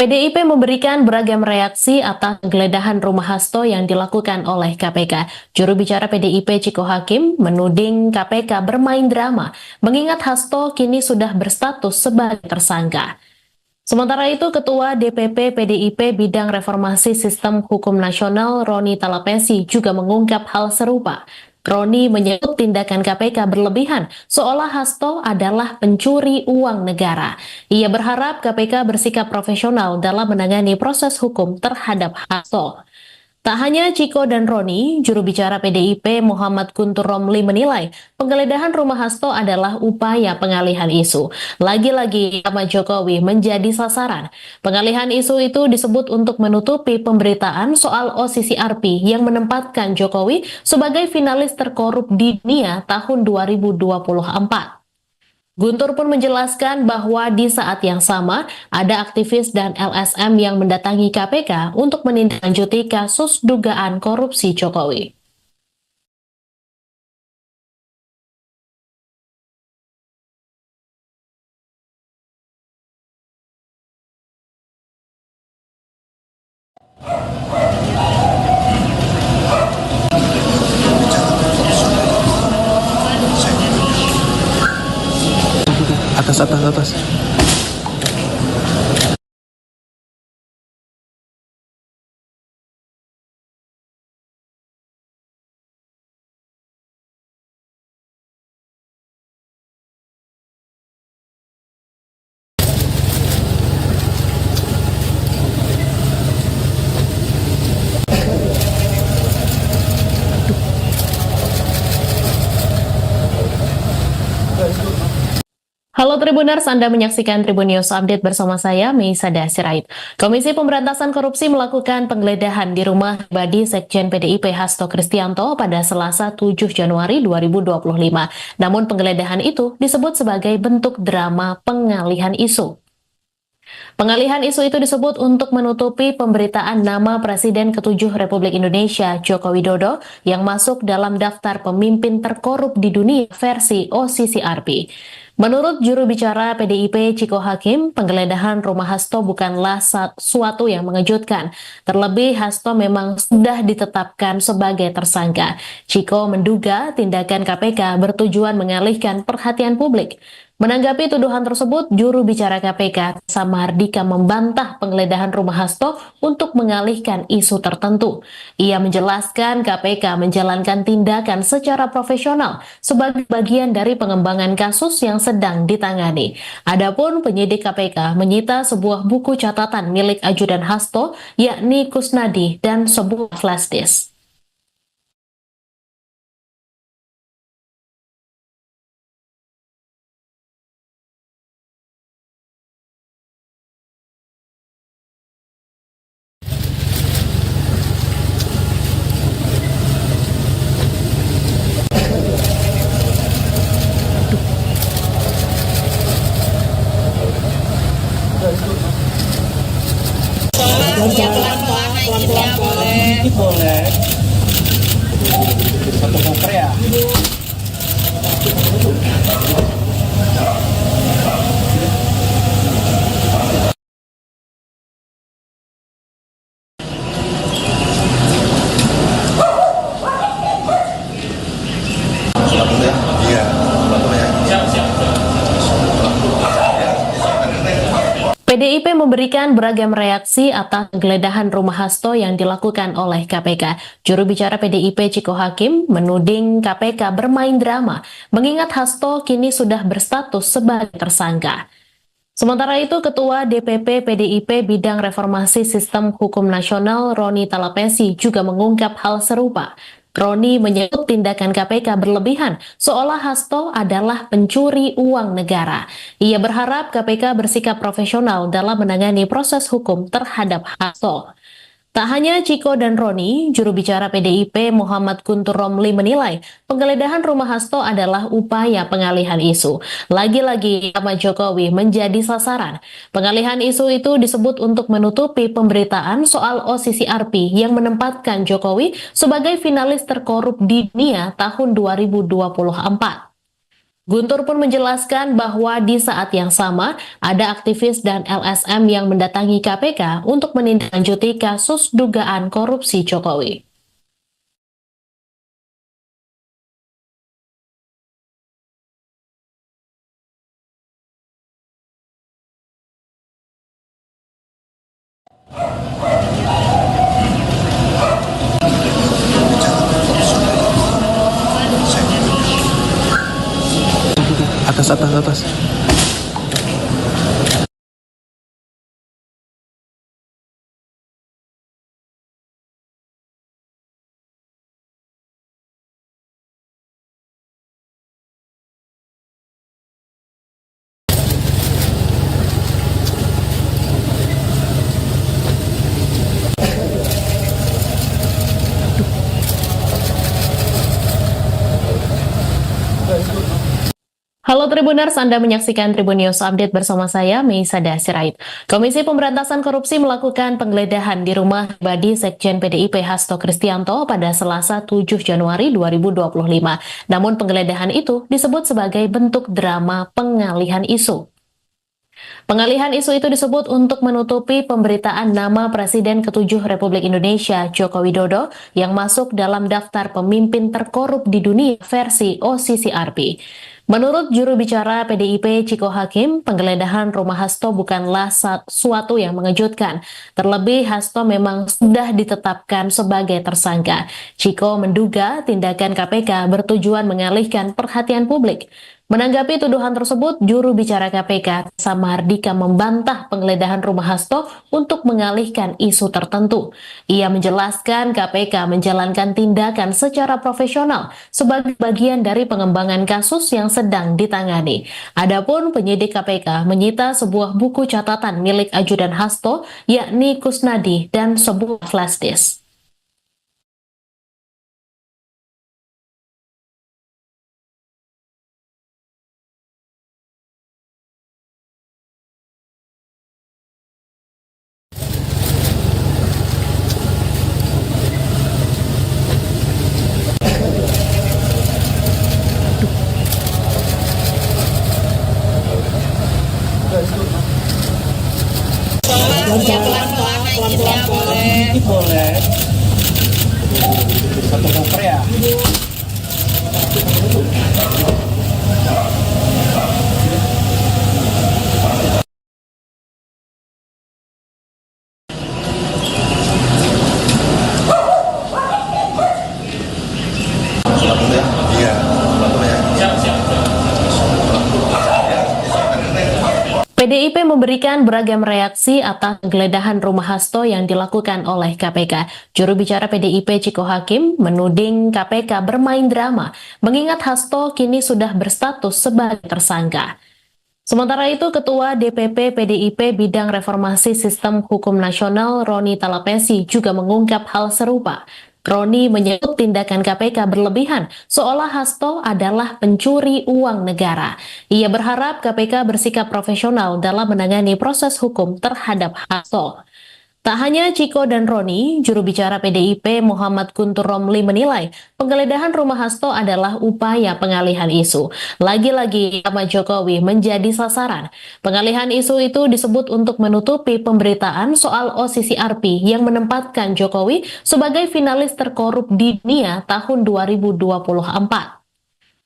S1: PDIP memberikan beragam reaksi atas penggeledahan rumah Hasto yang dilakukan oleh KPK. Juru bicara PDIP Ciko Hakim menuding KPK bermain drama, mengingat Hasto kini sudah berstatus sebagai tersangka. Sementara itu, Ketua DPP PDIP Bidang Reformasi Sistem Hukum Nasional Roni Talapesi juga mengungkap hal serupa. Roni menyebut tindakan KPK berlebihan, seolah Hasto adalah pencuri uang negara. Ia berharap KPK bersikap profesional dalam menangani proses hukum terhadap Hasto. Tak hanya Ciko dan Roni, juru bicara PDIP Muhammad Guntur Romli menilai penggeledahan rumah Hasto adalah upaya pengalihan isu. Lagi-lagi nama Jokowi menjadi sasaran. Pengalihan isu itu disebut untuk menutupi pemberitaan soal OCCRP yang menempatkan Jokowi sebagai finalis terkorup di dunia tahun 2024. Guntur pun menjelaskan bahwa di saat yang sama ada aktivis dan LSM yang mendatangi KPK untuk menindaklanjuti kasus dugaan korupsi Jokowi.
S2: Atas, atas, atas.
S1: Halo Tribuners, Anda menyaksikan Tribun News Update bersama saya, Meisada Sirait. Komisi Pemberantasan Korupsi melakukan penggeledahan di rumah pribadi Sekjen PDIP Hasto Kristianto pada Selasa 7 Januari 2025. Namun penggeledahan itu disebut sebagai bentuk drama pengalihan isu. Pengalihan isu itu disebut untuk menutupi pemberitaan nama Presiden ke-7 Republik Indonesia Joko Widodo yang masuk dalam daftar pemimpin terkorup di dunia versi OCCRP. Menurut juru bicara PDIP Ciko Hakim, penggeledahan rumah Hasto bukanlah suatu yang mengejutkan. Terlebih Hasto memang sudah ditetapkan sebagai tersangka. Ciko menduga tindakan KPK bertujuan mengalihkan perhatian publik. Menanggapi tuduhan tersebut, juru bicara KPK, Samardika, membantah penggeledahan rumah Hasto untuk mengalihkan isu tertentu. Ia menjelaskan KPK menjalankan tindakan secara profesional sebagai bagian dari pengembangan kasus yang sedang ditangani. Adapun penyidik KPK menyita sebuah buku catatan milik ajudan Hasto, yakni Kusnadi, dan sebuah flash disk.
S2: Pelan-pelan boleh. Sedikit boleh. Satu koper ya.
S1: PDIP memberikan beragam reaksi atas penggeledahan rumah Hasto yang dilakukan oleh KPK. Juru bicara PDIP Ciko Hakim menuding KPK bermain drama, mengingat Hasto kini sudah berstatus sebagai tersangka. Sementara itu, Ketua DPP PDIP Bidang Reformasi Sistem Hukum Nasional Roni Talapesi juga mengungkap hal serupa. Roni menyebut tindakan KPK berlebihan, seolah Hasto adalah pencuri uang negara. Ia berharap KPK bersikap profesional dalam menangani proses hukum terhadap Hasto. Tak hanya Ciko dan Roni, juru bicara PDIP Muhammad Guntur Romli menilai penggeledahan rumah Hasto adalah upaya pengalihan isu. Lagi-lagi nama Jokowi menjadi sasaran. Pengalihan isu itu disebut untuk menutupi pemberitaan soal OCCRP yang menempatkan Jokowi sebagai finalis terkorup di dunia tahun 2024. Guntur pun menjelaskan bahwa di saat yang sama ada aktivis dan LSM yang mendatangi KPK untuk menindaklanjuti kasus dugaan korupsi Jokowi.
S2: Atas, atas, atas.
S1: Halo Tribuners, Anda menyaksikan Tribun News Update bersama saya, Meisada Sirait. Komisi Pemberantasan Korupsi melakukan penggeledahan di rumah pribadi Sekjen PDIP Hasto Kristianto pada Selasa 7 Januari 2025. Namun penggeledahan itu disebut sebagai bentuk drama pengalihan isu. Pengalihan isu itu disebut untuk menutupi pemberitaan nama Presiden ke-7 Republik Indonesia Joko Widodo yang masuk dalam daftar pemimpin terkorup di dunia versi OCCRP. Menurut juru bicara PDIP Ciko Hakim, penggeledahan rumah Hasto bukanlah suatu yang mengejutkan. Terlebih Hasto memang sudah ditetapkan sebagai tersangka. Ciko menduga tindakan KPK bertujuan mengalihkan perhatian publik. Menanggapi tuduhan tersebut, juru bicara KPK, Samardika, membantah penggeledahan rumah Hasto untuk mengalihkan isu tertentu. Ia menjelaskan KPK menjalankan tindakan secara profesional sebagai bagian dari pengembangan kasus yang sedang ditangani. Adapun penyidik KPK menyita sebuah buku catatan milik ajudan Hasto, yakni Kusnadi, dan sebuah flash disk.
S2: Sedikit boleh. Satu koper ya.
S1: PDIP memberikan beragam reaksi atas penggeledahan rumah Hasto yang dilakukan oleh KPK. Juru bicara PDIP Ciko Hakim menuding KPK bermain drama, mengingat Hasto kini sudah berstatus sebagai tersangka. Sementara itu, Ketua DPP PDIP Bidang Reformasi Sistem Hukum Nasional Roni Talapesi juga mengungkap hal serupa. Roni menyebut tindakan KPK berlebihan, seolah Hasto adalah pencuri uang negara. Ia berharap KPK bersikap profesional dalam menangani proses hukum terhadap Hasto. Tak hanya Ciko dan Roni, juru bicara PDIP Muhammad Guntur Romli menilai penggeledahan rumah Hasto adalah upaya pengalihan isu. Lagi-lagi nama Jokowi menjadi sasaran. Pengalihan isu itu disebut untuk menutupi pemberitaan soal OCCRP yang menempatkan Jokowi sebagai finalis terkorup di dunia tahun 2024.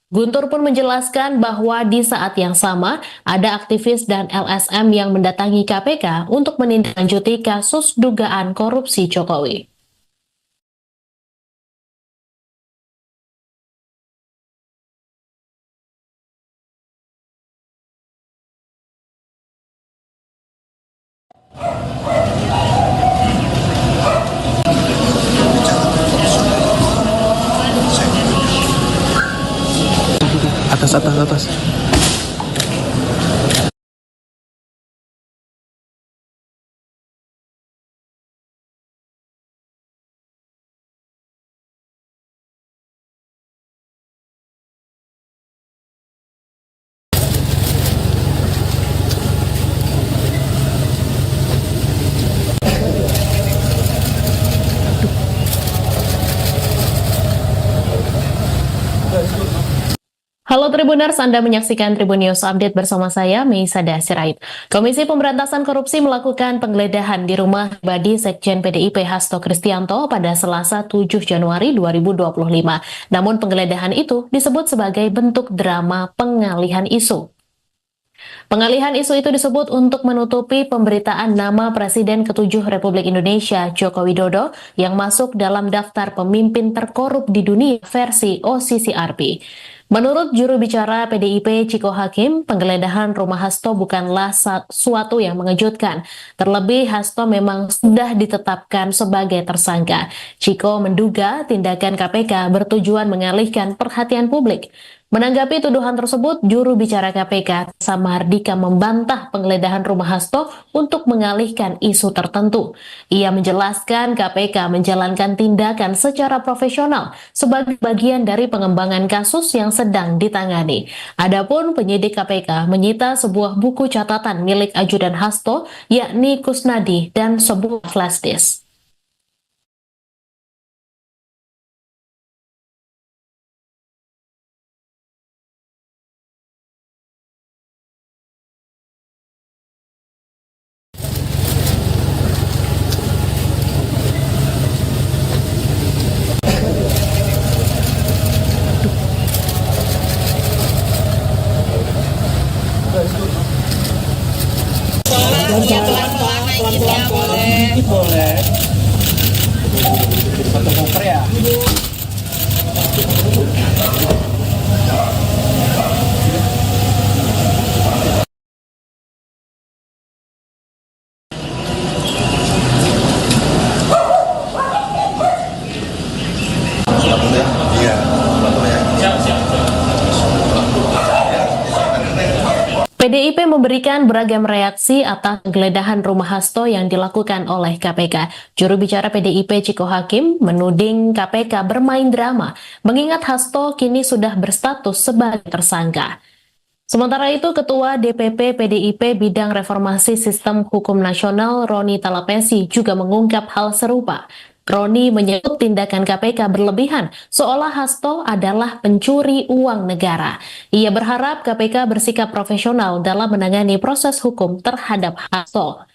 S1: Guntur pun menjelaskan bahwa di saat yang sama ada aktivis dan LSM yang mendatangi KPK untuk menindaklanjuti kasus dugaan korupsi Jokowi.
S2: Atas.
S1: Halo Tribuners, Anda menyaksikan Tribun News Update bersama saya, Meisada Sirait. Komisi Pemberantasan Korupsi melakukan penggeledahan di rumah pribadi Sekjen PDIP Hasto Kristianto pada Selasa 7 Januari 2025. Namun penggeledahan itu disebut sebagai bentuk drama pengalihan isu. Pengalihan isu itu disebut untuk menutupi pemberitaan nama Presiden ke-7 Republik Indonesia Joko Widodo yang masuk dalam daftar pemimpin terkorup di dunia versi OCCRP. Menurut juru bicara PDIP Ciko Hakim, penggeledahan rumah Hasto bukanlah suatu yang mengejutkan. Terlebih Hasto memang sudah ditetapkan sebagai tersangka. Ciko menduga tindakan KPK bertujuan mengalihkan perhatian publik. Menanggapi tuduhan tersebut, juru bicara KPK, Samardika, membantah penggeledahan rumah Hasto untuk mengalihkan isu tertentu. Ia menjelaskan KPK menjalankan tindakan secara profesional sebagai bagian dari pengembangan kasus yang sedang ditangani. Adapun penyidik KPK menyita sebuah buku catatan milik ajudan Hasto, yakni Kusnadi, dan sebuah flash disk.
S2: Pelan-pelan boleh. Sedikit boleh. Satu koper ya.
S1: PDIP memberikan beragam reaksi atas penggeledahan rumah Hasto yang dilakukan oleh KPK. Juru bicara PDIP Ciko Hakim menuding KPK bermain drama, mengingat Hasto kini sudah berstatus sebagai tersangka. Sementara itu, Ketua DPP PDIP Bidang Reformasi Sistem Hukum Nasional Roni Talapesi juga mengungkap hal serupa. Roni menyebut tindakan KPK berlebihan, seolah Hasto adalah pencuri uang negara. Ia berharap KPK bersikap profesional dalam menangani proses hukum terhadap Hasto.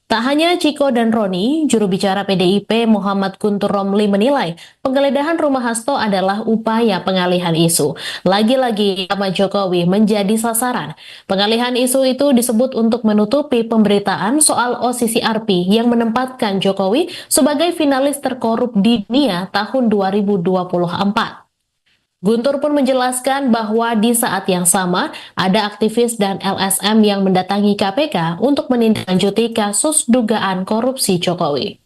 S1: Tak hanya Ciko dan Roni, juru bicara PDIP Muhammad Guntur Romli menilai penggeledahan rumah Hasto adalah upaya pengalihan isu. Lagi-lagi nama Jokowi menjadi sasaran. Pengalihan isu itu disebut untuk menutupi pemberitaan soal OCCRP yang menempatkan Jokowi sebagai finalis terkorup di dunia tahun 2024. Guntur pun menjelaskan bahwa di saat yang sama ada aktivis dan LSM yang mendatangi KPK untuk menindaklanjuti kasus dugaan korupsi Jokowi.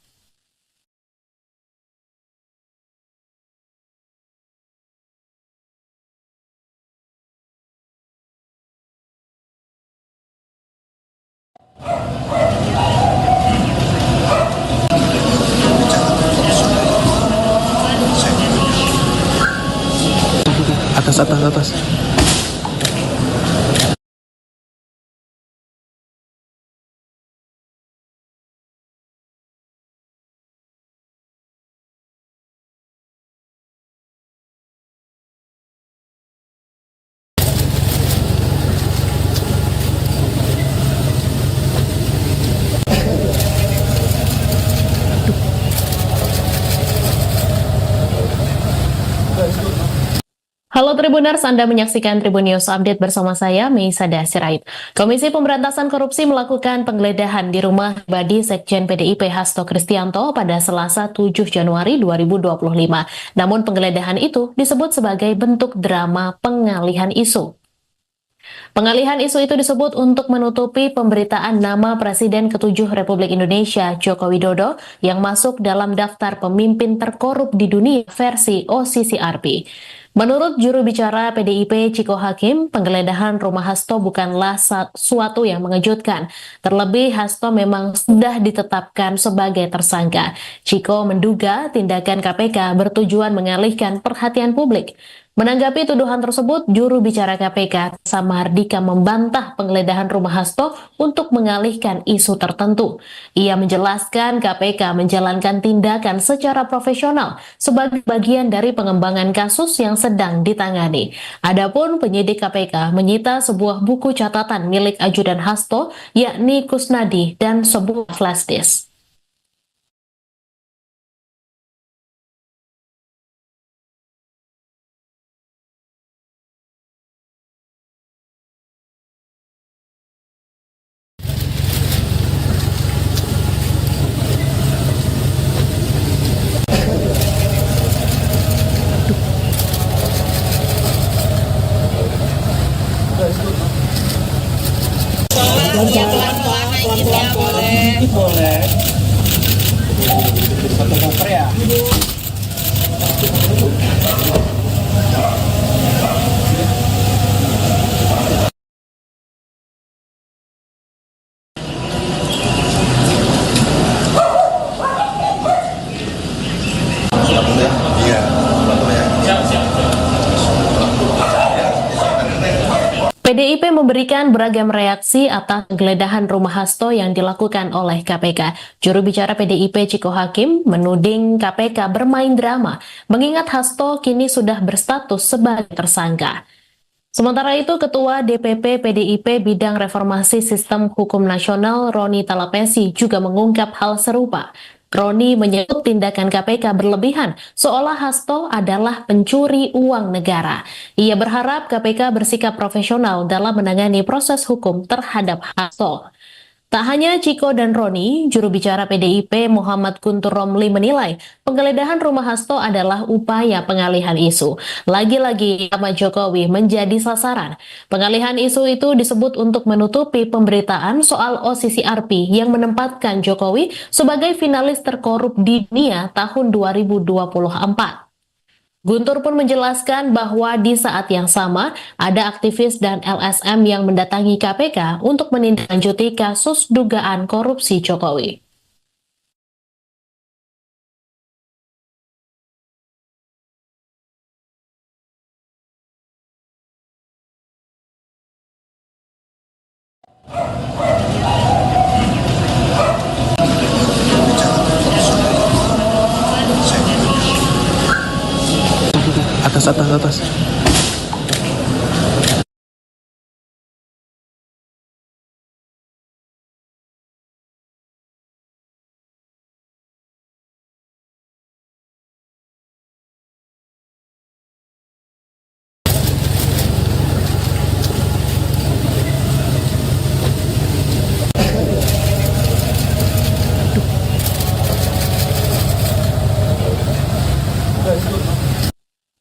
S2: Atas.
S1: Halo Tribuners, Anda menyaksikan Tribun News Update bersama saya, Meisada Sirait. Komisi Pemberantasan Korupsi melakukan penggeledahan di rumah pribadi Sekjen PDIP Hasto Kristianto pada Selasa 7 Januari 2025. Namun penggeledahan itu disebut sebagai bentuk drama pengalihan isu. Pengalihan isu itu disebut untuk menutupi pemberitaan nama Presiden ke-7 Republik Indonesia Joko Widodo yang masuk dalam daftar pemimpin terkorup di dunia versi OCCRP. Menurut juru bicara PDIP Ciko Hakim, penggeledahan rumah Hasto bukanlah suatu yang mengejutkan. Terlebih Hasto memang sudah ditetapkan sebagai tersangka. Ciko menduga tindakan KPK bertujuan mengalihkan perhatian publik. Menanggapi tuduhan tersebut, juru bicara KPK, Samardika, membantah penggeledahan rumah Hasto untuk mengalihkan isu tertentu. Ia menjelaskan KPK menjalankan tindakan secara profesional sebagai bagian dari pengembangan kasus yang sedang ditangani. Adapun penyidik KPK menyita sebuah buku catatan milik ajudan Hasto, yakni Kusnadi, dan sebuah flash disk.
S2: Pelan-pelan boleh. Sedikit boleh. Satu koper ya.
S1: PDIP memberikan beragam reaksi atas penggeledahan rumah Hasto yang dilakukan oleh KPK. Juru bicara PDIP Ciko Hakim menuding KPK bermain drama, mengingat Hasto kini sudah berstatus sebagai tersangka. Sementara itu, Ketua DPP PDIP Bidang Reformasi Sistem Hukum Nasional Roni Talapesi juga mengungkap hal serupa. Roni menyebut tindakan KPK berlebihan, seolah Hasto adalah pencuri uang negara. Ia berharap KPK bersikap profesional dalam menangani proses hukum terhadap Hasto. Tak hanya Ciko dan Roni, juru bicara PDIP Muhammad Guntur Romli menilai penggeledahan rumah Hasto adalah upaya pengalihan isu. Lagi-lagi nama Jokowi menjadi sasaran. Pengalihan isu itu disebut untuk menutupi pemberitaan soal OCCRP yang menempatkan Jokowi sebagai finalis terkorup di dunia tahun 2024. Guntur pun menjelaskan bahwa di saat yang sama ada aktivis dan LSM yang mendatangi KPK untuk menindaklanjuti kasus dugaan korupsi Jokowi.
S2: Atas.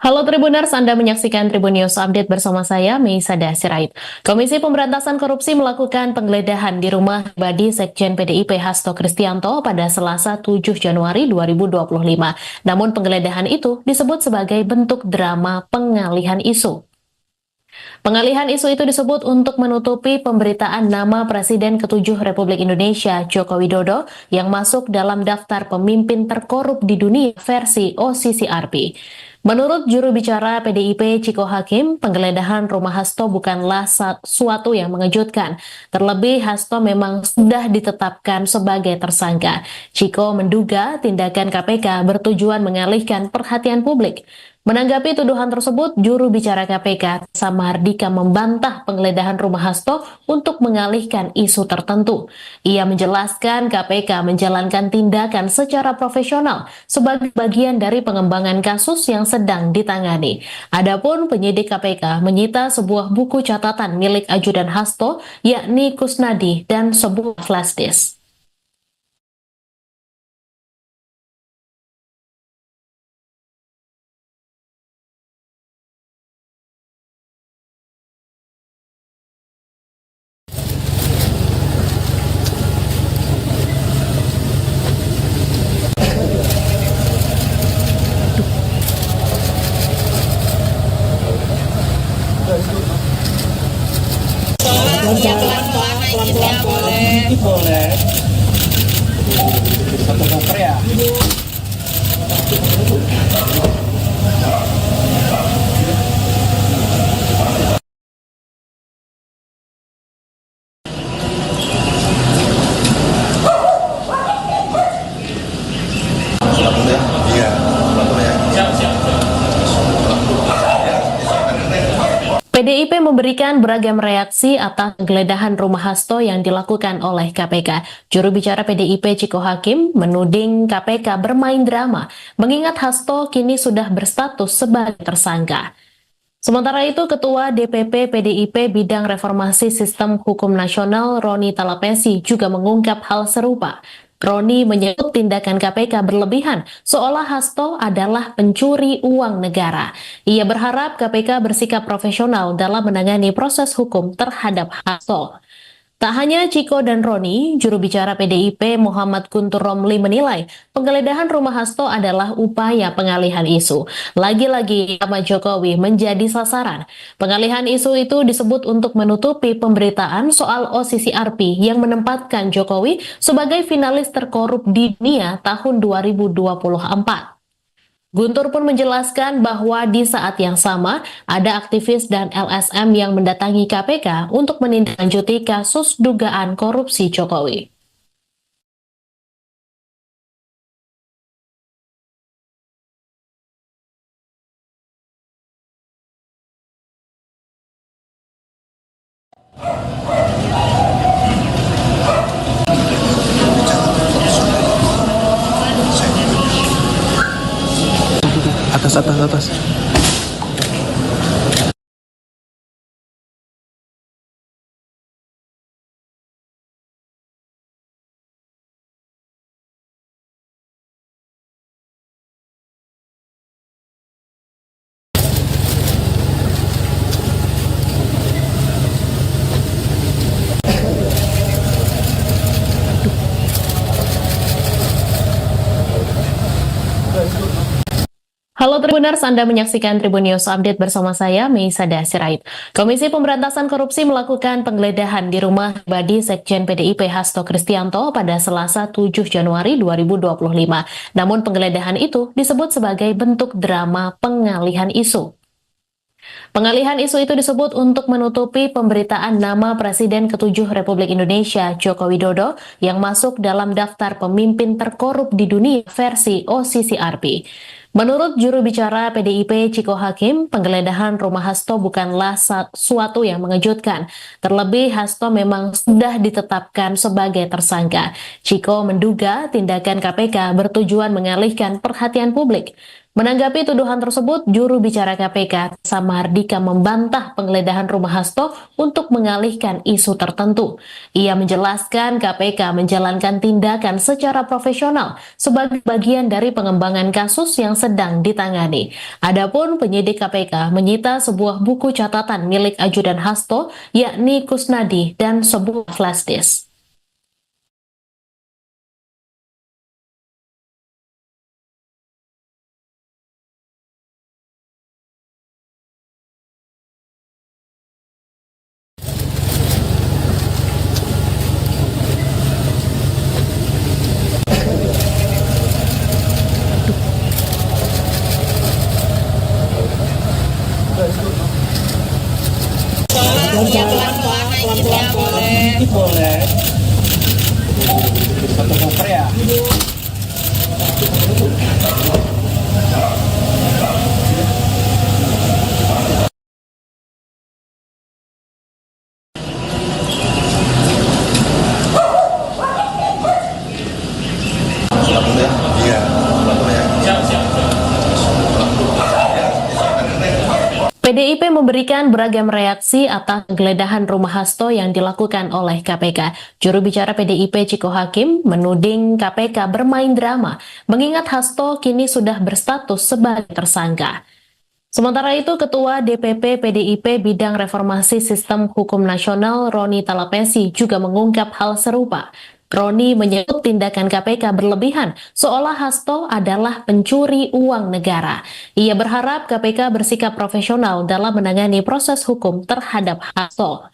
S1: Halo Tribuners, Anda menyaksikan Tribun News Update bersama saya, Meisada Sirait. Komisi Pemberantasan Korupsi melakukan penggeledahan di rumah pribadi Sekjen PDIP Hasto Kristianto pada Selasa 7 Januari 2025. Namun penggeledahan itu disebut sebagai bentuk drama pengalihan isu. Pengalihan isu itu disebut untuk menutupi pemberitaan nama Presiden ke-7 Republik Indonesia Joko Widodo yang masuk dalam daftar pemimpin terkorup di dunia versi OCCRP. Menurut juru bicara PDIP Ciko Hakim, penggeledahan rumah Hasto bukanlah suatu yang mengejutkan. Terlebih Hasto memang sudah ditetapkan sebagai tersangka. Ciko menduga tindakan KPK bertujuan mengalihkan perhatian publik. Menanggapi tuduhan tersebut, juru bicara KPK Samardika membantah penggeledahan rumah Hasto untuk mengalihkan isu tertentu. Ia menjelaskan KPK menjalankan tindakan secara profesional sebagai bagian dari pengembangan kasus yang sedang ditangani. Adapun penyidik KPK menyita sebuah buku catatan milik ajudan Hasto, yakni Kusnadi, dan sebuah flash disk.
S2: Sedikit boleh. Satu koper ya.
S1: PDIP memberikan beragam reaksi atas penggeledahan rumah Hasto yang dilakukan oleh KPK. Juru bicara PDIP Ciko Hakim menuding KPK bermain drama, mengingat Hasto kini sudah berstatus sebagai tersangka. Sementara itu, Ketua DPP PDIP Bidang Reformasi Sistem Hukum Nasional Roni Talapesi juga mengungkap hal serupa. Roni menyebut tindakan KPK berlebihan, seolah Hasto adalah pencuri uang negara. Ia berharap KPK bersikap profesional dalam menangani proses hukum terhadap Hasto. Tak hanya Ciko dan Roni, juru bicara PDIP Muhammad Guntur Romli menilai penggeledahan rumah Hasto adalah upaya pengalihan isu. Lagi-lagi nama Jokowi menjadi sasaran. Pengalihan isu itu disebut untuk menutupi pemberitaan soal OCCRP yang menempatkan Jokowi sebagai finalis terkorup di dunia tahun 2024. Guntur pun menjelaskan bahwa di saat yang sama ada aktivis dan LSM yang mendatangi KPK untuk menindaklanjuti kasus dugaan korupsi Jokowi.
S2: Atas.
S1: Halo Tribuners, Anda menyaksikan Tribun News Update bersama saya, Meisada Sirait. Komisi Pemberantasan Korupsi melakukan penggeledahan di rumah pribadi Sekjen PDIP Hasto Kristianto pada Selasa 7 Januari 2025. Namun penggeledahan itu disebut sebagai bentuk drama pengalihan isu. Pengalihan isu itu disebut untuk menutupi pemberitaan nama Presiden ke-7 Republik Indonesia Joko Widodo yang masuk dalam daftar pemimpin terkorup di dunia versi OCCRP. Menurut juru bicara PDIP Ciko Hakim, penggeledahan rumah Hasto bukanlah suatu yang mengejutkan. Terlebih Hasto memang sudah ditetapkan sebagai tersangka. Ciko menduga tindakan KPK bertujuan mengalihkan perhatian publik. Menanggapi tuduhan tersebut, juru bicara KPK, Samardika membantah penggeledahan rumah Hasto untuk mengalihkan isu tertentu. Ia menjelaskan KPK menjalankan tindakan secara profesional sebagai bagian dari pengembangan kasus yang sedang ditangani. Adapun penyidik KPK menyita sebuah buku catatan milik ajudan Hasto, yakni Kusnadi, dan sebuah flash disk.
S2: Sedikit boleh. Satu koper ya.
S1: PDIP memberikan beragam reaksi atas penggeledahan rumah Hasto yang dilakukan oleh KPK. Juru bicara PDIP Ciko Hakim menuding KPK bermain drama, mengingat Hasto kini sudah berstatus sebagai tersangka. Sementara itu, Ketua DPP PDIP Bidang Reformasi Sistem Hukum Nasional Roni Talapesi juga mengungkap hal serupa. Roni menyebut tindakan KPK berlebihan, seolah Hasto adalah pencuri uang negara. Ia berharap KPK bersikap profesional dalam menangani proses hukum terhadap Hasto.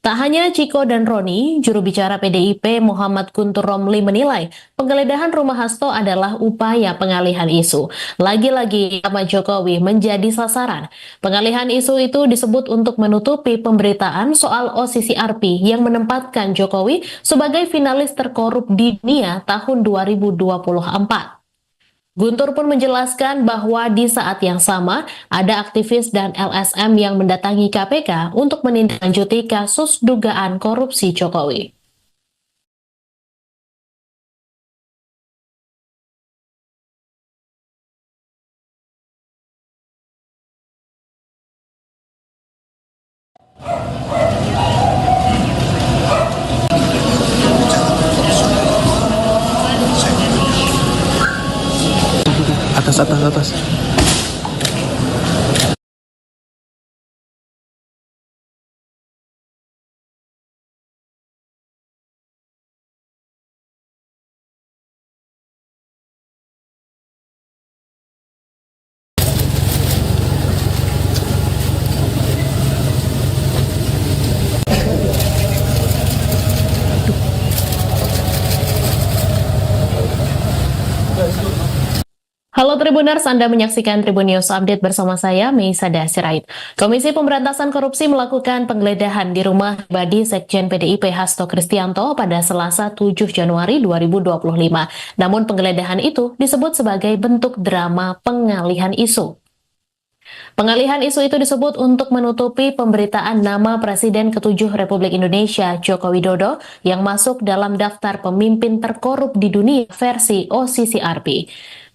S1: Tak hanya Ciko dan Roni, juru bicara PDIP Muhammad Guntur Romli menilai penggeledahan rumah Hasto adalah upaya pengalihan isu. Lagi-lagi nama Jokowi menjadi sasaran. Pengalihan isu itu disebut untuk menutupi pemberitaan soal OCCRP yang menempatkan Jokowi sebagai finalis terkorup di dunia tahun 2024. Guntur pun menjelaskan bahwa di saat yang sama ada aktivis dan LSM yang mendatangi KPK untuk menindaklanjuti kasus dugaan korupsi Jokowi.
S2: Atas.
S1: Halo Halo Tribuners, Anda menyaksikan Tribun News Update bersama saya, Meisada Sirait. Komisi Pemberantasan Korupsi melakukan penggeledahan di rumah pribadi Sekjen PDIP Hasto Kristianto pada Selasa 7 Januari 2025. Namun penggeledahan itu disebut sebagai bentuk drama pengalihan isu. Pengalihan isu itu disebut untuk menutupi pemberitaan nama Presiden ke-7 Republik Indonesia Joko Widodo yang masuk dalam daftar pemimpin terkorup di dunia versi OCCRP.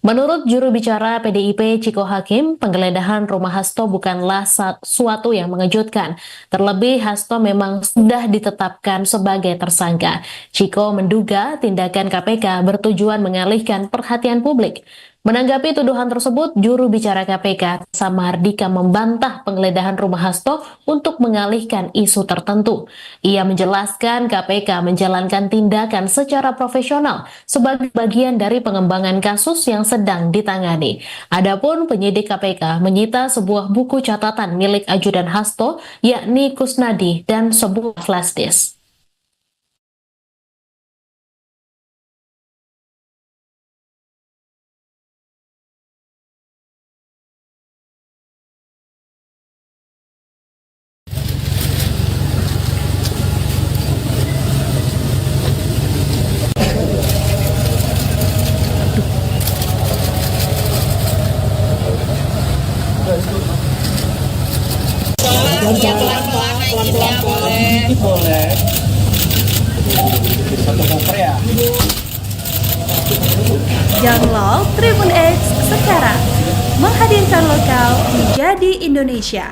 S1: Menurut juru bicara PDIP Ciko Hakim, penggeledahan rumah Hasto bukanlah suatu yang mengejutkan. Terlebih Hasto memang sudah ditetapkan sebagai tersangka. Ciko menduga tindakan KPK bertujuan mengalihkan perhatian publik. Menanggapi tuduhan tersebut, juru bicara KPK, Samardika membantah penggeledahan rumah Hasto untuk mengalihkan isu tertentu. Ia menjelaskan KPK menjalankan tindakan secara profesional sebagai bagian dari pengembangan kasus yang sedang ditangani. Adapun penyidik KPK menyita sebuah buku catatan milik ajudan Hasto, yakni Kusnadi, dan sebuah flash disk.
S2: Pelan-pelan boleh. Boleh. Satu koper ya.
S3: Download Tribun X sekarang, menghadirkan lokal menjadi Indonesia.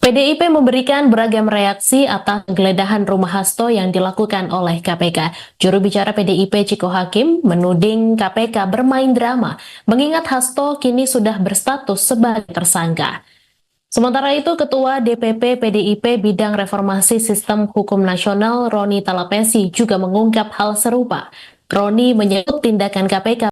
S1: PDIP memberikan beragam reaksi atas penggeledahan rumah Hasto yang dilakukan oleh KPK. Juru bicara PDIP Ciko Hakim menuding KPK bermain drama, mengingat Hasto kini sudah berstatus sebagai tersangka. Sementara itu, Ketua DPP PDIP Bidang Reformasi Sistem Hukum Nasional Roni Talapesi juga mengungkap hal serupa. Roni menyebut tindakan KPK